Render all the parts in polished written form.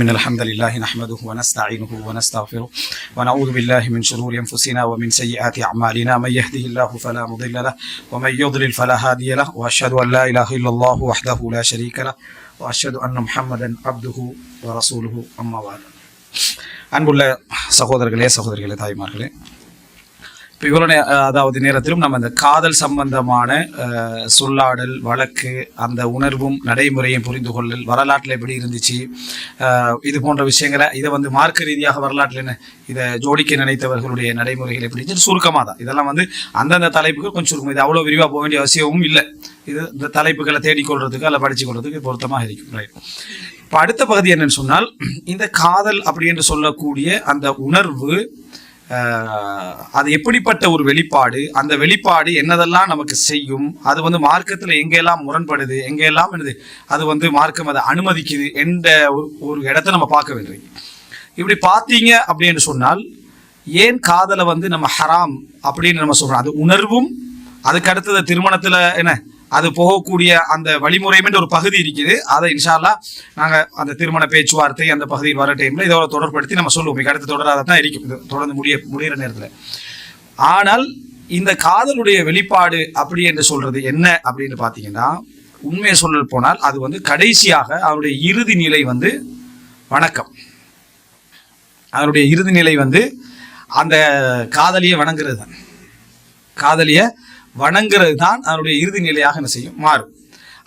من الحمد لله نحمده ونستعينه ونستغفره ونعوذ بالله من شرور أنفسنا ومن سيئات أعمالنا من يهده الله فلا مضل له ومن يضلل فلا هادي له وأشهد أن لا إله إلا الله وحده لا شريك له وأشهد أن محمدا عبده ورسوله أما بعد அன்புள்ள சகோதரர்களே தாய்மார்களே, இப்போ இவ்வளோ அதாவது நேரத்திலும் நம்ம இந்த காதல் சம்பந்தமான சொல்லாடல், வழக்கு, அந்த உணர்வும் நடைமுறையும் புரிந்து கொள்ளல், வரலாற்றில் எப்படி இருந்துச்சு, இது போன்ற விஷயங்களை இதை மார்க்க ரீதியாக வரலாற்றில் என்ன இதை ஜோடிக்க நினைத்தவர்களுடைய நடைமுறைகள் எப்படி இருந்துச்சு சுருக்கமாக தான். இதெல்லாம் அந்தந்த தலைப்புக்கு கொஞ்சம் சுருக்கம். இது அவ்வளோ விரிவாக போக வேண்டிய அவசியமும் இல்லை. இது இந்த தலைப்புகளை தேடிக்கொள்றதுக்கு அல்ல படித்து கொள்றதுக்கு பொருத்தமாக இருக்கும். ரைட். இப்போ அடுத்த பகுதி என்னன்னு சொன்னால், இந்த காதல் அப்படி என்று சொல்லக்கூடிய அந்த உணர்வு அது எப்படிப்பட்ட ஒரு வெளிப்பாடு, அந்த வெளிப்பாடு என்னதெல்லாம் நமக்கு செய்யும், அது மார்க்கத்தில் எங்கெல்லாம் முரண்படுது, எங்கெல்லாம் என்னது அது மார்க்கம் அதை அனுமதிக்குது என்ற ஒரு இடத்த நம்ம பார்க்க வேண்டியது. இப்படி பார்த்தீங்க அப்படின்னு சொன்னால், ஏன் காதலை நம்ம ஹராம் அப்படின்னு நம்ம சொல்றோம். அது உணர்வும் அதுக்கு அடுத்தது திருமணத்தில் என்ன அது போகக்கூடிய அந்த வழிமுறைன்ற ஒரு பகுதி இருக்குது. அதை இன்ஷா அல்லாஹ் நாங்கள் அந்த திருமண பேச்சுவார்த்தை அந்த பகுதியில் வர டைமில் இதோட தொடர்படுத்தி நம்ம சொல்லுவோம். மிக அடுத்த தொடராக தான் இருக்கும், இது தொடர்ந்து முடிகிற நேரத்தில். ஆனால் இந்த காதலுடைய வெளிப்பாடு அப்படி என்று சொல்றது என்ன அப்படின்னு பார்த்தீங்கன்னா, உண்மையை சொல்ல போனால் அது கடைசியாக அவருடைய இறுதி நிலை வணக்கம். அவருடைய இறுதி நிலை அந்த காதலியை வணங்குறது தான். காதலியை வணங்குறது தான் அவருடைய இறுதி நிலையாக என்ன செய்யும், மாறும்.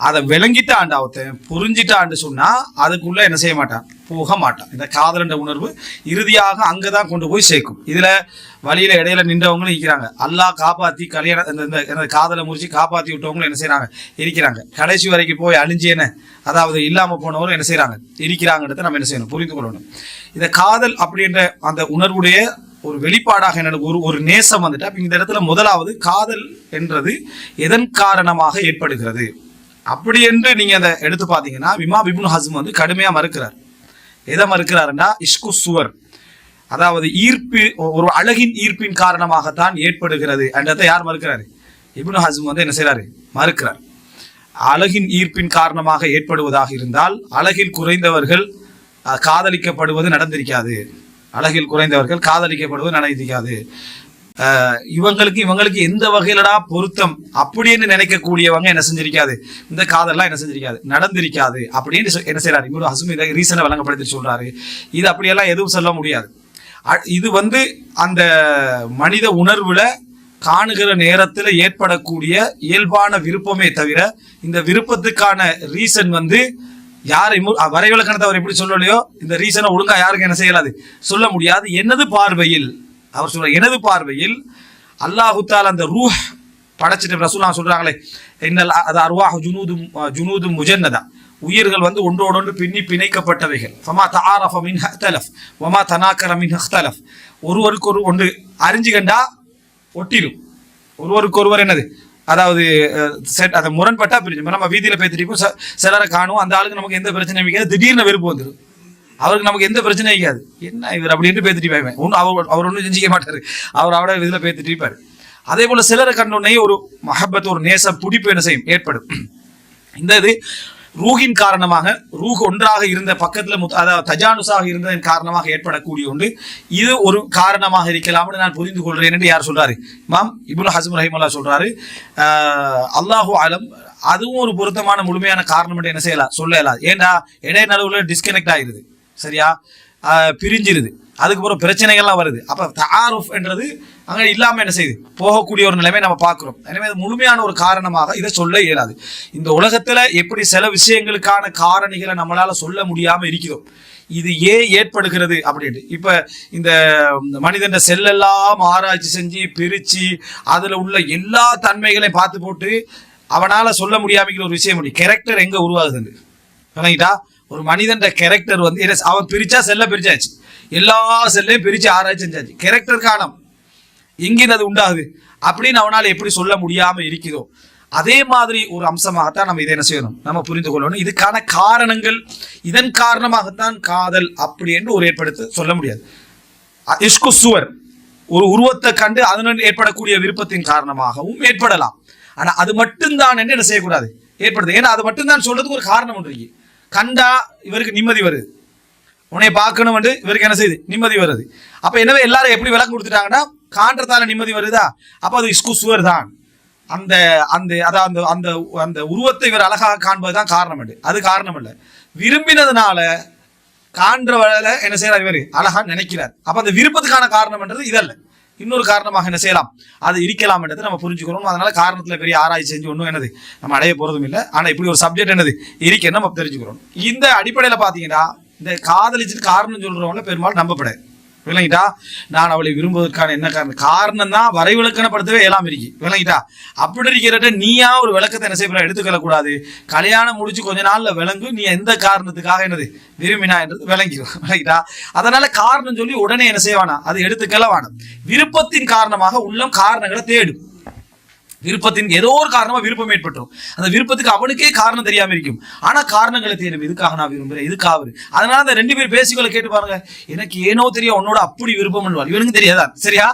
அதை விளங்கிட்டாண்டு அவத்த புரிஞ்சிட்டான்னு சொன்னா அதுக்குள்ள என்ன செய்ய மாட்டான், போக மாட்டான். இந்த காதல் என்ற உணர்வு இறுதியாக அங்கதான் கொண்டு போய் சேர்க்கும். இதுல வழியில இடையில நின்றவங்களும் இருக்கிறாங்க. அல்லாஹ் காப்பாத்தி இந்த காதலை முறிச்சு காப்பாத்தி விட்டவங்களும் என்ன செய்யறாங்க, இருக்கிறாங்க. கடைசி வரைக்கும் போய் அழிஞ்சு என்ன அதாவது இல்லாம போனவரும் என்ன செய்யறாங்க, இருக்கிறாங்கன்றத நம்ம என்ன செய்யணும், புரிந்து கொள்ளணும். இந்த காதல் அப்படின்ற அந்த உணர்வுடைய ஒரு வெளிப்பாடாக என்ன ஒரு நேசம் அப்ப இந்த இடத்துல முதலாவது காதல் என்றது எதன் காரணமாக ஏற்படுகிறது அப்படி என்று நீங்க அதை எடுத்து பார்த்தீங்கன்னா, இமாம் இப்னு ஹஸ்ம் கடுமையா மறுக்கிறார். எதை மறுக்கிறாருன்னா, இஷ்கு சுவர், அதாவது ஈர்ப்பு, ஒரு அழகின் ஈர்ப்பின் காரணமாகத்தான் ஏற்படுகிறது என்றதை யார் மறுக்கிறாரு, இப்னு ஹஸ்ம் என்ன செய்யறாரு, மறுக்கிறார். அழகின் ஈர்ப்பின் காரணமாக ஏற்படுவதாக இருந்தால் அழகில் குறைந்தவர்கள் காதலிக்கப்படுவது நடந்திருக்காது. அழகில் குறைந்தவர்கள் காதலிக்கப்படுவது நடந்திருக்காது. இவங்களுக்கு எந்த வகையிலடா பொருத்தம் அப்படின்னு நினைக்கக்கூடியவங்க என்ன செஞ்சிருக்காது, இந்த காதல்லாம் என்ன செஞ்சிருக்காது, நடந்திருக்காது அப்படின்னு என்ன செய்யறாரு இப்னு ஹஸ்ம் இதை ரீசனை வழங்கப்படுத்தி சொல்றாரு. இது அப்படியெல்லாம் எதுவும் சொல்ல முடியாது. இது அந்த மனித உணர்வுல காணுகிற நேரத்தில் ஏற்படக்கூடிய இயல்பான விருப்பமே தவிர இந்த விருப்பத்துக்கான ரீசன் யார் வரைவிலக்கணத்தை அவர் எப்படி சொல்லலையோ இந்த ரீசனை ஒழுங்கா யாருக்கு என்ன செய்யலாது, சொல்ல முடியாது. எனது பார்வையில் அவர் சொல்ற, எனது பார்வையில் அல்லாஹு தஆலா அந்த ரூஹ் படைச்சிட்டு ரசூலுல்லாஹ் சொல்றாங்களே, இன்னல் அர்வாஹ் ஜுனூதும் முஜன்னதா, உயிர்கள் ஒன்றோடொன்று பிணைக்கப்பட்டவைகள். ஃபமா தஆரஃப மின்ஹா இக்தலஃப் வமா தனாக்கர மின்ஹா இக்தலஃப், ஒருவருக்கு ஒன்று அறிஞ்சு கண்டா ஒட்டிடும், ஒருவருக்கு ஒருவர் என்னது அதாவது அதை முரண்பட்டா பிரிஞ்சு. நம்ம வீதியில பேசிட்டு சிலரை காணும், அந்த ஆளுக்கு நமக்கு எந்த பிரச்சனையும் வைக்காது, திடீர்னு வெறுப்பு வந்துடும். அவருக்கு நமக்கு எந்த பிரச்சனையும் வைக்காது, என்ன இவர் அப்படின்ட்டு பேசிட்டு போய்வேன், அவர் ஒன்றும் செஞ்சிக்க மாட்டாரு, அவர் அவட இதில் பேசிட்டு இருப்பாரு. அதே போல சிலரை கண்டோடனே ஒரு மஹப்பத், ஒரு நேச பிடிப்பு என்ன செய்யும், ஏற்படும். இந்த இது ரூஹின் காரணமாக, ரூஹ் ஒன்றாக இருந்த பக்கத்துல அதாவது தஜானுசாக இருந்ததன் காரணமாக ஏற்படக்கூடிய ஒன்று. இது ஒரு காரணமாக இருக்கலாம்னு நான் புரிந்து கொள்றேன் என்று யார் சொல்றாரு, இமாம் இப்னு ஹஸ்ம் ரஹிமஹுல்லாஹ் சொல்றாரு. அல்லாஹு அலம், அதுவும் ஒரு பொருத்தமான முழுமையான காரணம் என்று என்ன செய்யலாம், சொல்லலாம். ஏண்டா இடைநடுவுல டிஸ்கனெக்ட் ஆயிருது, சரியா, பிரிஞ்சிருது, அதுக்கப்புறம் பிரச்சனைகள்லாம் வருது. அப்ப தஆருஃப் என்றது அங்க இல்லாம என்ன செய்யுது, போகக்கூடிய ஒரு நிலைமை நம்ம பார்க்கிறோம். எனவே முழுமையான ஒரு காரணமாக இதை சொல்ல இயலாது. இந்த உலகத்துல எப்படி சில விஷயங்களுக்கான காரணிகளை நம்மளால சொல்ல முடியாம இருக்கிறோம், இது ஏன் ஏற்படுகிறது அப்படின்ட்டு. இப்ப இந்த மனிதன் செல்லெல்லாம் ஆராய்ச்சி செஞ்சு பிரிச்சு அதுல உள்ள எல்லா தன்மைகளையும் பார்த்து போட்டு அவனால சொல்ல முடியாம ஒரு விஷயம் முடியும், கேரக்டர் எங்க உருவாகுதுன்னு சொன்னீங்கட்டா. ஒரு மனிதன் கேரக்டர் அவன் பிரிச்சா செல்ல பிரிச்சாச்சு, எல்லா செல்லையும் பிரிச்சு ஆராய்ச்சி செஞ்சாச்சு, கேரக்டர் காணம் எங்கிருந்து அது உண்டாகுது அப்படின்னு அவனால் எப்படி சொல்ல முடியாம இருக்கிறோம். அதே மாதிரி ஒரு அம்சமாகத்தான் நம்ம இதை என்ன செய்யணும், நம்ம புரிந்து கொள்ளணும். இதுக்கான காரணங்கள், இதன் காரணமாகத்தான் காதல் அப்படி என்று ஒரு ஏற்படுத்த சொல்ல முடியாது. இஷ்கு சுவர், ஒரு உருவத்தை கண்டு அதனுடன் ஏற்படக்கூடிய விருப்பத்தின் காரணமாகவும் ஏற்படலாம். ஆனா அது மட்டும்தான் என்று என்ன செய்யக்கூடாது, ஏற்படுது. ஏன்னா அது மட்டும்தான் சொல்றதுக்கு ஒரு காரணம் ஒன்று இருக்கு. கண்டா இவருக்கு நிம்மதி வருது, உன்னை பார்க்கணும் வந்து இவருக்கு என்ன செய்யுது, நிம்மதி வருது. அப்ப எனவே எல்லாரும் எப்படி விளக்கம் கொடுத்துட்டாங்கன்னா, காண்றதால நிம்மதி வருதா, அப்ப அது இஸ்குசுவர் தான். அந்த அந்த அதாவது அந்த அந்த உருவத்தை இவர் அழகாக காண்பதுதான் காரணம். அது காரணம் இல்லை, விரும்பினதுனால காண்றவள என்ன செய்யறார், இவர் அழகா நினைக்கிறார். அப்ப அந்த விருப்பத்துக்கான காரணம்ன்றது இதல்ல, இன்னொரு காரணமாக என்ன செய்யலாம், அது இருக்கலாம் என்றது நம்ம புரிஞ்சுக்கிறோம். அதனால காரணத்துல பெரிய ஆராய்ச்சி செஞ்சு ஒன்றும் என்னது நம்ம அடைய போறதும் இல்லை. ஆனா இப்படி ஒரு சப்ஜெக்ட் என்னது இருக்குன்னு நம்ம தெரிஞ்சுக்கிறோம். இந்த அடிப்படையில பாத்தீங்கன்னா இந்த காதலிச்சுட்டு காரணம் சொல்றவங்கள பெரும்பாலும் நம்பப்படாது. விளங்கிட்டா, நான் அவளை விரும்புவதற்கான என்ன காரணம் தான் வரைவிலக்கணப்படுத்தவே எல்லாம் இருக்கு. விளங்கிட்டா, அப்படி இருக்கிற நீயா ஒரு விளக்கத்தை என்ன செய்ய எடுத்துக்கொள்ள கூடாது. கல்யாணம் முடிச்சு கொஞ்ச நாள்ல விளங்கு நீ எந்த காரணத்துக்காக என்னது விரும்பினா என்றது விளங்கிடும். விளங்கிட்டா, அதனால காரணம் சொல்லி உடனே என்ன செய்வானா அது எடுத்துக்கல வேணும். விருப்பத்தின் காரணமாக உள்ளம் காரணங்களை தேடும். விருப்பத்தின் ஏதோ ஒரு காரணமா விருப்பம் ஏற்பட்டுரும். அந்த விருப்பத்துக்கு அவனுக்கே காரணம் தெரியாம இருக்கும். ஆனா காரணங்களை தேடும், இதுக்காக நான் விரும்புறேன், இதுக்காக. அதனால அந்த ரெண்டு பேர் பேசிக்கொள்ள கேட்டு பாருங்க, எனக்கு ஏனோ தெரியா உன்னோட அப்படி விருப்பம் பண்ணுவாள், இவனுக்கு தெரியாதா, சரியா,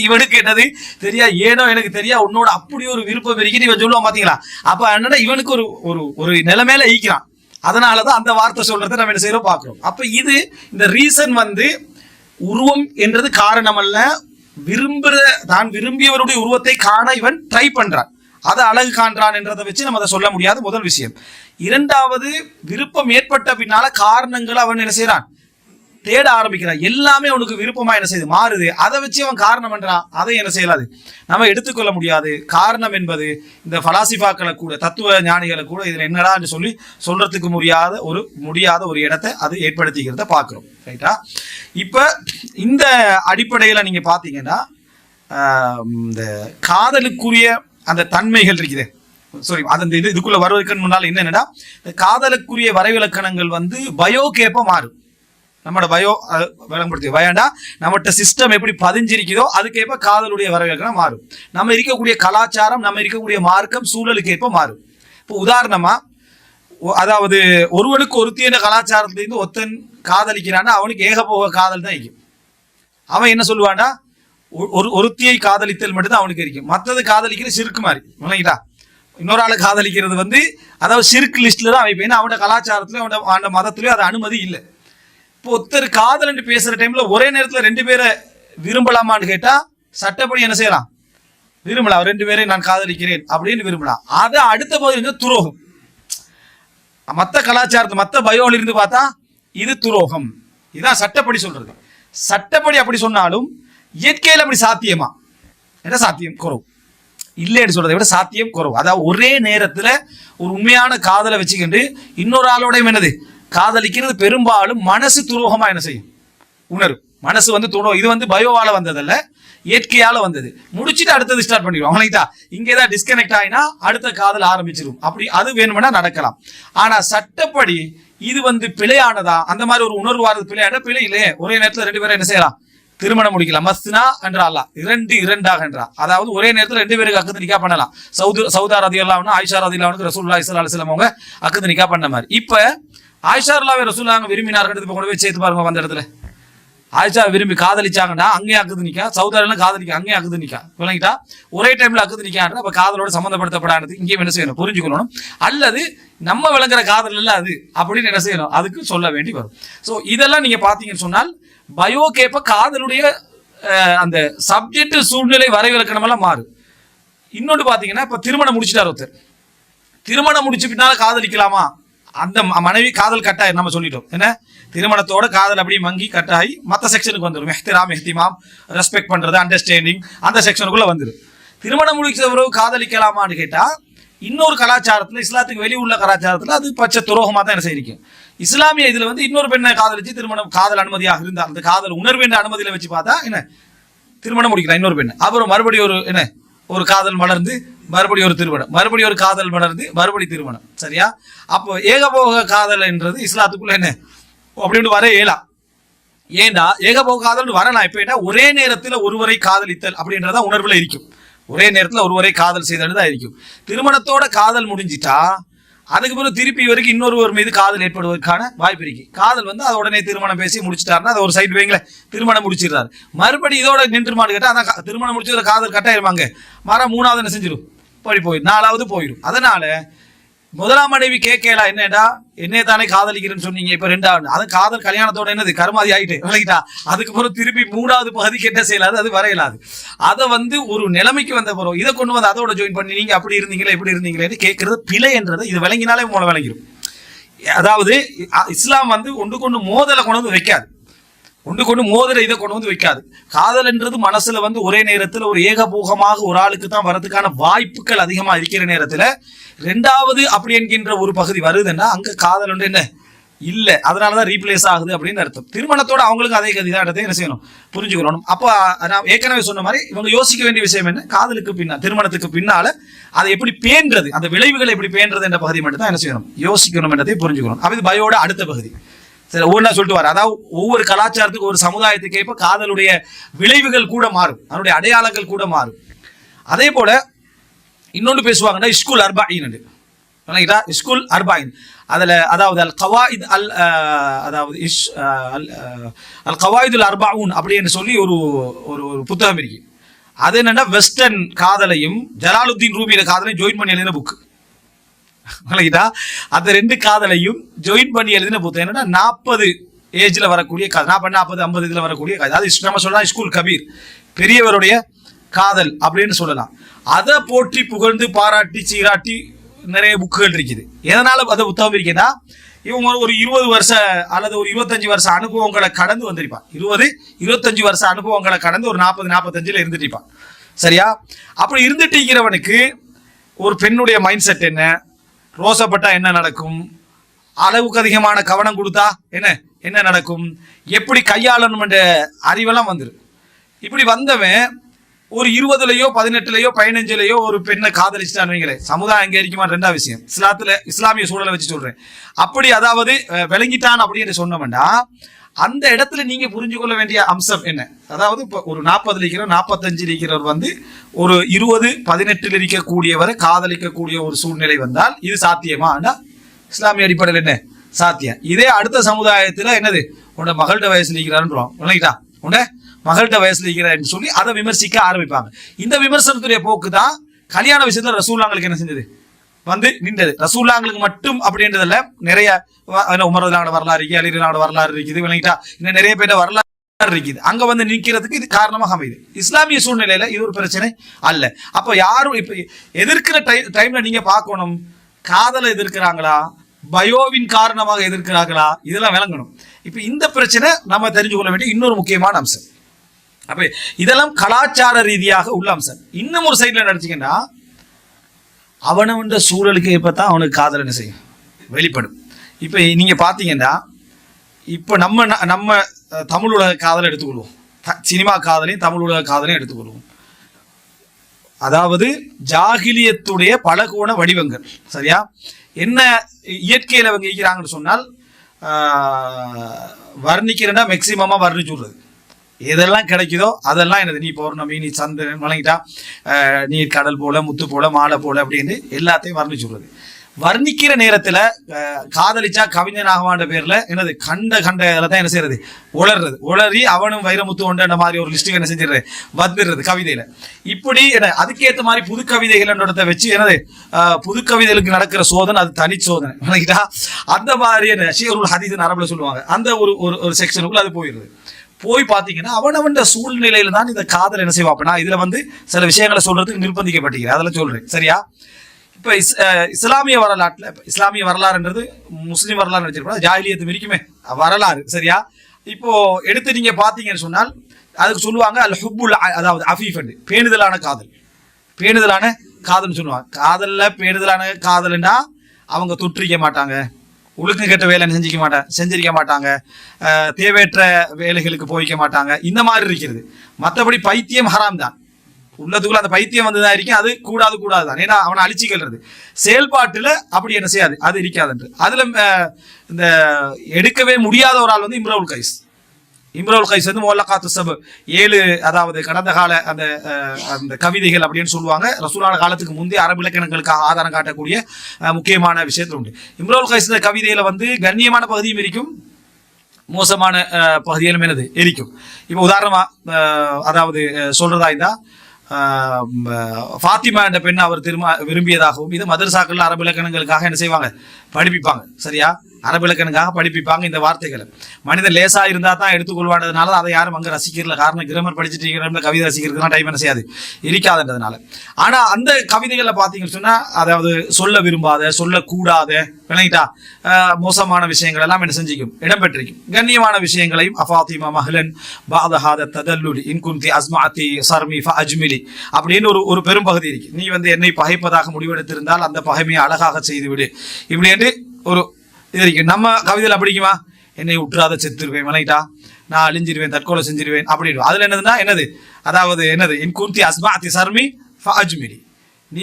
இவனுக்கு என்னது தெரியா, ஏனோ எனக்கு தெரியா உன்னோட அப்படி ஒரு விருப்பம் இருக்குன்னு இவன் சொல்லுவான். பாத்தீங்களா, அப்ப என்னன்னா இவனுக்கு ஒரு ஒரு ஒரு நிலைமையில ஈக்கிறான். அதனாலதான் அந்த வார்த்தை சொல்றதை நம்ம என்ன செய்யறோம் பாக்குறோம். அப்ப இது இந்த ரீசன் வந்து உருவம் என்றது காரணம் அல்ல, தான் விரும்பியவருடைய உருவத்தை காண இவன் ட்ரை பண்றான், அதை அழகு காண்றான் என்றதை வச்சு நம்ம அதை சொல்ல முடியாது. முதல் விஷயம். இரண்டாவது, விருப்பம் ஏற்பட்ட பின்னால காரணங்களை அவன் என்ன செய்யறான், தேட ஆரம்பிக்கிறான். எல்லாமே அவனுக்கு விருப்பமா என்ன செய்யுது மாறுது. அதை வச்சு அவன் காரணம் என்றான், அதை என்ன செய்யலாது நம்ம எடுத்துக்கொள்ள முடியாது. காரணம் என்பது இந்த பலாசிஃபாக்களை கூட தத்துவ ஞானிகளை கூட இதுல என்னடா என்று சொல்லி சொல்றதுக்கு முடியாத ஒரு இடத்தை அது ஏற்படுத்திக்கிறத பாக்குறோம். ரைட்டா, இப்ப இந்த அடிப்படையில நீங்க பாத்தீங்கன்னா இந்த காதலுக்குரிய அந்த தன்மைகள் இருக்குது. சாரி, அந்த இதுக்குள்ள வருவதற்கு முன்னால் என்னன்னா, இந்த காதலுக்குரிய வரைவிலக்கணங்கள் வந்து பயோக்கேப்ப மாறும். நம்மளோட பயோ விளம்படுத்தி பயண்டா நம்மகிட்ட சிஸ்டம் எப்படி பதிஞ்சிருக்குதோ அதுக்கேற்ப காதலுடைய வரவேற்கணும் மாறும். நம்ம இருக்கக்கூடிய கலாச்சாரம், நம்ம இருக்கக்கூடிய மார்க்கம் சூழலுக்கு ஏற்ப மாறும். இப்போ உதாரணமா, அதாவது ஒருவனுக்கு ஒருத்தியான கலாச்சாரத்திலிருந்து ஒருத்தன் காதலிக்கிறான்னா அவனுக்கு ஏகபோக காதல் தான் இருக்கும். அவன் என்ன சொல்லுவான்னா, ஒருத்தியை காதலித்தல் மட்டும்தான் அவனுக்கு இருக்கும். மற்றது காதலிக்கிறது சிறுக்கு மாதிரி. விளங்கிட்டா, இன்னொரு ஆளை காதலிக்கிறது வந்து அதாவது சிறுக்கு லிஸ்ட்ல தான் அமைப்பேன். அவனோட கலாச்சாரத்திலயும் அவனோட மதத்திலயும் அது அனுமதி இல்லை. ஒருத்தர் காதல் பேசுற டைம்ல ஒரே நேரத்துல ரெண்டு பேரை விரும்பலாமான்னு கேட்டா சட்டப்படி என்ன செய்யலாம், விரும்பலாம். ரெண்டு பேரை நான் காதலிக்கிறேன் அப்படின்னு விரும்பலாம். அது அடுத்த பகுதி துரோகம். மத்த கலாச்சாரத்தை மத்த பயோல இருந்து பார்த்தா இது துரோகம். இதுதான் சட்டப்படி சொல்றது. சட்டப்படி அப்படி சொன்னாலும் இயற்கையில அப்படி சாத்தியமா என்ன, சாத்தியம் குறவு. இல்லைன்னு சொல்றதை விட சாத்தியம் குறவு. அதாவது ஒரே நேரத்துல ஒரு உண்மையான காதலை வச்சுக்கிட்டு இன்னொரு ஆளோட என்னது காதலிக்கிறது பெரும்பாலும் மனசு துரோகமா என்ன செய்யும், உணரும். மனசு வந்து துரோகம். இது வந்து பயோவால வந்ததல்ல, இயற்கையால வந்தது. முடிச்சுட்டு அடுத்தது ஸ்டார்ட் பண்ணிடுவோம். அவங்களுக்கு இங்கேதான் டிஸ்கனெக்ட் ஆயினா அடுத்த காதல் ஆரம்பிச்சிடும். அப்படி அது வேணும்னா நடக்கலாம். ஆனா சட்டப்படி இது வந்து பிழையானதா, அந்த மாதிரி ஒரு உணர்வு வாரது பிழையான பிழை இல்லையே. ஒரே நேரத்தில் ரெண்டு பேரும் என்ன செய்யலாம், திருமணம் முடிக்கலாம். மஸ்னா என்றால் இரண்டாக என்றா, அதாவது ஒரே நேரத்தில் ரெண்டு பேருக்கு அக்குது நிக்கா பண்ணலாம். சவுதா ரதியல்லாஹு ஆயிஷா ரதியல்லாஹு ரசூலுல்லாஹி ஸல்லல்லாஹு அலைஹி வஸல்லம் அவங்க அக்குது நிக்கா பண்ண மாதிரி. இப்ப ஆயிஷா ரசூலுல்லாஹி விரும்பினார்கள். கொண்டு போய் சேர்த்து பாருங்க, அந்த இடத்துல ஆயிஷா விரும்பி காதலிச்சாங்கன்னா அங்கேயே அக்குது நிக்கா, சவுதாரில காதலிக்க அங்கேயே அக்குது நிக்கா. விளங்கிட்டா, ஒரே டைம்ல அக்குது நிக்கான்ற அப்ப காதலோட சம்பந்தப்படுத்தப்படாது. இங்கேயும் என்ன செய்யணும், புரிஞ்சுக்கணும். அல்லது நம்ம விளங்குற காதல் இல்ல அது அப்படின்னு என்ன செய்யணும், அதுக்கு சொல்ல வேண்டி வரும். ஸோ இதெல்லாம் நீங்க பாத்தீங்கன்னு சொன்னால் பயோகேப்ப காதலுடைய அந்த சப்ஜெக்ட் சூழ்நிலை வரைவிலக்கணம் எல்லாம் மாறும். இன்னொன்று பாத்தீங்கன்னா, இப்ப திருமணம் முடிச்சுட்டார் ஒருத்தர், திருமணம் முடிச்சு பின்னால காதலிக்கலாமா, அந்த மனைவி காதல் கட்டாயம் நம்ம சொல்லிட்டோம். என்ன, திருமணத்தோட காதல் அப்படி மங்கி கட்டாயி மற்ற செக்ஷனுக்கு வந்துடும். எஹ்திராம், எஹ்திமாம், ரெஸ்பெக்ட் பண்றது, அண்டர்ஸ்டாண்டிங், அந்த செக்ஷனுக்குள்ள வந்துடும். திருமணம் முடிச்ச பிறகு காதலிக்கலாமான்னு கேட்டா இன்னொரு கலாச்சாரத்துல, இஸ்லாத்துக்கு வெளியே உள்ள கலாச்சாரத்துல அது பச்சை துரோகமா தான் என்ன செய்யும். இஸ்லாமிய இதுல வந்து இன்னொரு பெண்ணை காதலிச்சு திருமணம் காதல் அனுமதியாக இருந்தால் அந்த காதல் உணர்வு என்ற அனுமதியில வச்சு பார்த்தா என்ன திருமணம் முடிக்கலாம் இன்னொரு பெண்ணை. அப்புறம் மறுபடியும் ஒரு என்ன ஒரு காதல் மலர்ந்து மறுபடியும் ஒரு திருமணம், மறுபடியும் ஒரு காதல் மலர்ந்து மறுபடியும் திருமணம். சரியா? அப்போ ஏகபோக காதல் என்றது இஸ்லாத்துக்குள்ள என்ன அப்படின்னு வர இயலாம். ஏண்டா ஏகபோக காதல் வரலாம். இப்ப என்ன, ஒரே நேரத்தில் ஒருவரை காதலித்தல் அப்படின்றத உணர்வுல இருக்கும். ஒரே நேரத்தில் ஒருவரை காதல் செய்தல் தான் இருக்கும். திருமணத்தோட காதல் முடிஞ்சிட்டா அதுக்கு பிறகு திருப்பி வரைக்கும் இன்னொருவர் மீது காதல் ஏற்படுவதற்கான வாய்ப்பு இருக்கு. காதல் வந்து அதை உடனே திருமணம் பேசி முடிச்சுட்டாருன்னா அதை ஒரு சைடு வைங்களேன், திருமணம் முடிச்சிடுறாரு. மறுபடி இதோட நின்றுமான்னு கேட்டா அதான் திருமணம் முடிச்சு காதல் கட்டாயிருவாங்க. மரம் மூணாவது என்ன செஞ்சிடும், போயிடும், நாலாவது போயிடும். அதனால முதலாம் மனைவி கேட்கலாம், என்னடா என்னைய தானே காதலிக்கிறேன்னு சொன்னீங்க, இப்ப 2வது அது காதல் கல்யாணத்தோட என்னது கருமாதி ஆயிட்டு விளங்கிட்டா, அதுக்கப்புறம் திருப்பி 3வது பகுதிக்கு என்ன செய்யலாது, அது வரையலாது. அதை ஒரு நிலைமைக்கு வந்த பிறகு இதை கொண்டு வந்து அதோட ஜாயின் பண்ணி நீங்க அப்படி இருந்தீங்களா இப்படி இருந்தீங்களேன்னு கேட்கறது பிழை என்றதை இது விளங்கினாலே மூலம் விளங்கிடும். அதாவது இஸ்லாம் ஒன்று கொண்டு மோதலை கொண்டு வந்து வைக்காது, ஒன்று கொண்டு மோதிர இதை கொண்டு வந்து வைக்காது. காதல் என்றது மனசுல ஒரே நேரத்தில் ஒரு ஏகபோகமாக ஒரு ஆளுக்கு தான் வரதுக்கான வாய்ப்புகள் அதிகமா இருக்கிற நேரத்துல 2வது அப்படி என்கின்ற ஒரு பகுதி வருதுன்னா அங்க காதல் என்ன இல்ல, அதனாலதான் ரீப்ளேஸ் ஆகுது அப்படின்னு அர்த்தம். திருமணத்தோட அவங்களுக்கு அதே கதிதான் என்ன செய்யணும், புரிஞ்சுக்கணும். அப்ப நான் ஏற்கனவே சொன்ன மாதிரி இவங்க யோசிக்க வேண்டிய விஷயம் என்ன, காதலுக்கு பின்னால் திருமணத்துக்கு பின்னால அதை எப்படி பேன்றது, அந்த விளைவுகளை எப்படி பேன்றது என்ற பகுதி மட்டும் தான் என்ன செய்யணும், யோசிக்கணும் என்றதை புரிஞ்சுக்கணும். அப்ப இது பயோட அடுத்த பகுதி. சரி, ஒவ்வொன்றா சொல்லிட்டு வர. அதாவது ஒவ்வொரு கலாச்சாரத்துக்கு ஒரு சமுதாயத்துக்கு ஏற்ப காதலுடைய விளைவுகள் கூட மாறும், அதனுடைய அடையாளங்கள் கூட மாறும். அதே போல இன்னொன்று பேசுவாங்கன்னா ஸ்கூல் அர்பாயின், ஸ்கூல் அர்பாயின் அதுல அதாவது அல் கவாயித் அதாவது அல் கவாயிதுல் அர்பாவுன் அப்படின்னு சொல்லி ஒரு ஒரு புத்தகம் இருக்கு. அது என்னன்னா வெஸ்டர்ன் காதலையும் ஜலாலுத்தீன் ரூமியோட காதலையும் ஜாயின் பண்ணி எழுதின புக்கு. அந்த 2 காதலையும் ஜாயின் பண்ணி எழுதின புத்தகம் என்னன்னா 40 ஏஜ்ல வரக்கூடிய காதல், 40 50 இதுல வரக்கூடிய காதல். அது நம்ம சொல்லலாம் ஸ்கூல் கபீர், பெரியவருடைய காதல் அப்படின்னு சொல்லலாம். அதை போற்றி புகழ்ந்து பாராட்டி சீராட்டி நிறைய புக்குகள் இருக்குது. எதனால அதை புத்தகம் இருக்குன்னா இவங்க ஒரு 20 வருஷ அல்லது ஒரு 25 வருஷ அனுபவங்களை கடந்து வந்திருப்பான். 20-25 வருஷ அனுபவங்களை கடந்து ஒரு 40-45 இருந்துட்டு இருப்பான். சரியா? அப்படி இருந்துட்டு இருக்கிறவனுக்கு ஒரு பெண்ணுடைய மைண்ட் செட் என்ன, ரோசப்பட்டா என்ன நடக்கும், அளவுக்கு அதிகமான கவனம் கொடுத்தா என்ன என்ன நடக்கும், எப்படி கையாளணும் என்ற அறிவெல்லாம் வந்துடும். இப்படி வந்தவன் ஒரு 20லயோ 18லயோ 15லயோ ஒரு பெண்ணை காதலிச்சுட்டான்னு வைங்களேன், சமுதாயம் எங்க இருக்குமா 2வது விஷயம். இஸ்லாமிய சூழலை வச்சு சொல்றேன். அப்படி அதாவது விளங்கிட்டான் அப்படின்னு சொன்னோம்னா அந்த இடத்துல நீங்க புரிஞ்சு கொள்ள வேண்டிய அம்சம் என்ன, அதாவது இப்போ ஒரு 40 இருக்கிற 45 இருக்கிறவர் ஒரு 20-18 இருக்கக்கூடியவரை காதலிக்கக்கூடிய ஒரு சூழ்நிலை வந்தால் இது சாத்தியமா? இஸ்லாமிய அடிப்படையில் என்ன சாத்தியம். இதே அடுத்த சமுதாயத்துல என்னது, உன்னோட மகள்கிட்ட வயசுல இருக்கிறாருன்றோம், விளங்கிட்டா, உன்ன மகள்கிட்ட வயசுல இருக்கிறான்னு சொல்லி அதை விமர்சிக்க ஆரம்பிப்பாங்க. இந்த விமர்சனத்துடைய போக்கு தான் கல்யாண விஷயத்துல ரசூலுல்லாஹ்களுக்கு என்ன செஞ்சது, நின்றது. ரசூலுல்லாஹ்களுக்கு மட்டும் அப்படின்றதுல நிறைய உமரதுலான வரலாறு இருக்கு, அலிலான வரலாறு இருக்குது, விளங்கிட்டா, இன்னும் நிறைய பேர் வரலாறு இருக்குது. அங்க நிற்கிறதுக்கு இது காரணமாக அமையுது. இஸ்லாமிய சூழ்நிலையில இது ஒரு பிரச்சனை அல்ல. அப்ப யாரும் இப்ப எதிர்க்கிற டைம்ல நீங்க பார்க்கணும், காதலை எதிர்க்கிறாங்களா, பயோவின் காரணமாக எதிர்க்கிறாங்களா, இதெல்லாம் விளங்கணும். இப்ப இந்த பிரச்சனை நம்ம தெரிஞ்சு கொள்ள வேண்டிய இன்னொரு முக்கியமான அம்சம். அப்ப இதெல்லாம் கலாச்சார ரீதியாக உள்ள அம்சம். இன்னும் ஒரு சைட்ல நினைச்சீங்கன்னா அவனவன் சூழலுக்கு எப்பதான் அவனுக்கு காதல் என்ன செய்யும், வெளிப்படும். இப்ப நீங்க பாத்தீங்கன்னா இப்ப நம்ம தமிழ் உலக காதலை எடுத்துக்கொள்வோம், சினிமா காதலையும் தமிழ் உலக காதலையும் எடுத்துக்கொள்வோம். அதாவது ஜாகிலியத்துடைய பல கோண வடிவங்கள். சரியா? என்ன இயற்கையில அவங்க இருக்கிறாங்கன்னு சொன்னால் வர்ணிக்கிறேன்னா மேக்சிமமா வர்ணிச்சு விடுறது, எதெல்லாம் கிடைக்குதோ அதெல்லாம் என்னது, நீ பௌர்ணமி, நீ சந்திரன், வழங்கிட்டா நீர் கடல் போல, முத்து போல, மாலை போல அப்படின்னு எல்லாத்தையும் வர்ணிச்சு விடுறது. வர்ணிக்கிற நேரத்துல காதலிச்சா கவிஞனாகவான்ற பேர்ல என்னது கண்ட தான் என்ன செய்யறது, உளறி அவனும் வைரமுத்து ஒன்ற மாதிரி ஒரு லிஸ்ட்டுக்கு என்ன செஞ்சிடுறது, வந்துடுறது கவிதையில. இப்படி என்ன அதுக்கேற்ற மாதிரி புது கவிதைகள் வச்சு என்னது புது கவிதைகளுக்கு நடக்கிற சோதனை, அது தனி சோதனை, விளங்கிட்டா. அந்த மாதிரி என்ன ஷியருல் ஹதீஸ் அரபுல சொல்லுவாங்க, அந்த ஒரு செக்ஷனுக்குள்ள அது போயிடுது. போய் பார்த்தீங்கன்னா அவனவன் சூழ்நிலையில தான் இந்த காதல் என்ன செய்வாப்பனா. இதுல சில விஷயங்களை சொல்றதுக்கு நிர்பந்திக்கப்பட்டிருக்கிறேன், அதெல்லாம் சொல்றேன். சரியா? இப்ப இஸ்லாமிய வரலாற்றுல, இஸ்லாமிய வரலாறுன்றது முஸ்லீம் வரலாறு நினைச்சிருப்பா, ஜாஹிலியத்து இருக்குமே வரலாறு. சரியா? இப்போ எடுத்து நீங்க பாத்தீங்கன்னு சொன்னால் அதுக்கு சொல்லுவாங்க அல் ஹுப்புல், அதாவது அஃபீஃப், பேணுதலான காதல். பேணுதலான காதல்னு சொல்லுவாங்க. காதல்ல பேணுதலான காதல்னா அவங்க தொற்றிக்க மாட்டாங்க, ஒழுக்கம் கெட்ட வேலை செஞ்சிருக்க மாட்டாங்க, தேவையற்ற வேலைகளுக்கு போய்க்க மாட்டாங்க, இந்த மாதிரி இருக்கிறது. மற்றபடி பைத்தியம் ஹராம் தான், உள்ளதுக்குள்ள அந்த பைத்தியம் வந்துதான் இருக்கும், அது கூடாதுதான். ஏன்னா அவனை அழிச்சிக்கிறது. செயல்பாட்டுல அப்படி என்ன செய்யாது, அது இருக்காது. அதுல இந்த எடுக்கவே முடியாத ஒரு ஆள் இம்ருல் கைஸ். இம்ருல் கைஸ் முல்லகாத்து சப் 7, அதாவது கடந்த கால அந்த கவிதைகள் அப்படின்னு சொல்லுவாங்க. ரசூலுல்லாஹ் காலத்துக்கு முந்தைய அரபு இலக்கணங்களுக்காக ஆதாரம் காட்டக்கூடிய முக்கியமான விஷயத்துல உண்டு. இம்ருல் கைஸ் கவிதையில கண்ணியமான பகுதியும் இருக்கும், மோசமான பகுதியிலும் என்னது இருக்கும். இப்போ உதாரணமா அதாவது சொல்றதா இருந்தா ஃபாத்திமா என்ற பெண் அவர் விரும்பியதாகவும் இது மதரசாக்கள் அரபு இலக்கணங்களுக்காக என்ன செய்வாங்க, படிப்பிப்பாங்க. சரியா, அரபு இலக்கணங்களுக்காக படிப்பிப்பாங்க இந்த வார்த்தைகளை. மனிதன் லேசா இருந்தா தான் எடுத்துக்கொள்வான்றதுனால அதை யாரும் அங்கே ரசிக்கிறல. காரணம் கிராமர் படிச்சுட்டு கவிதை ரசிக்கிறதுலாம் டைம் என்ன செய்யாது, இருக்காதுன்றதுனால. ஆனா அந்த கவிதைகளை பார்த்தீங்கன்னு சொன்னா அதாவது சொல்ல விரும்பாத, சொல்லக்கூடாத, விளங்கிட்டா, மோசமான விஷயங்கள் எல்லாம் என்ன செஞ்சிக்கும், இடம்பெற்றிருக்கும். கண்ணியமான விஷயங்களையும் அஃபாத்திமா மஹ்லன் பாதஹாத ததல்லுலி இன்குந்தி அஸ்மாத்தி சர்மி ஃபஅஜ்மிலி அப்படின்னு ஒரு பெரும் பகுதி இருக்கு. நீ என்னை பகைப்பதாக முடிவெடுத்திருந்தால் அந்த பகைமையை அழகாக செய்துவிடு இப்படி என்று ஒரு இது இருக்கு. நம்ம கவிதையில் அப்படிக்குமா, என்னை உற்றாத செத்துருவேன், விளங்கிட்டா, நான் அழிஞ்சிருவேன், தற்கொலை செஞ்சிருவேன் அப்படின்னு. அதுல என்னதுன்னா என்னது, அதாவது என்னது, இன்குந்தி அஸ்மாத்தி சர்மி ஃபஅஜ்மிலி, நீ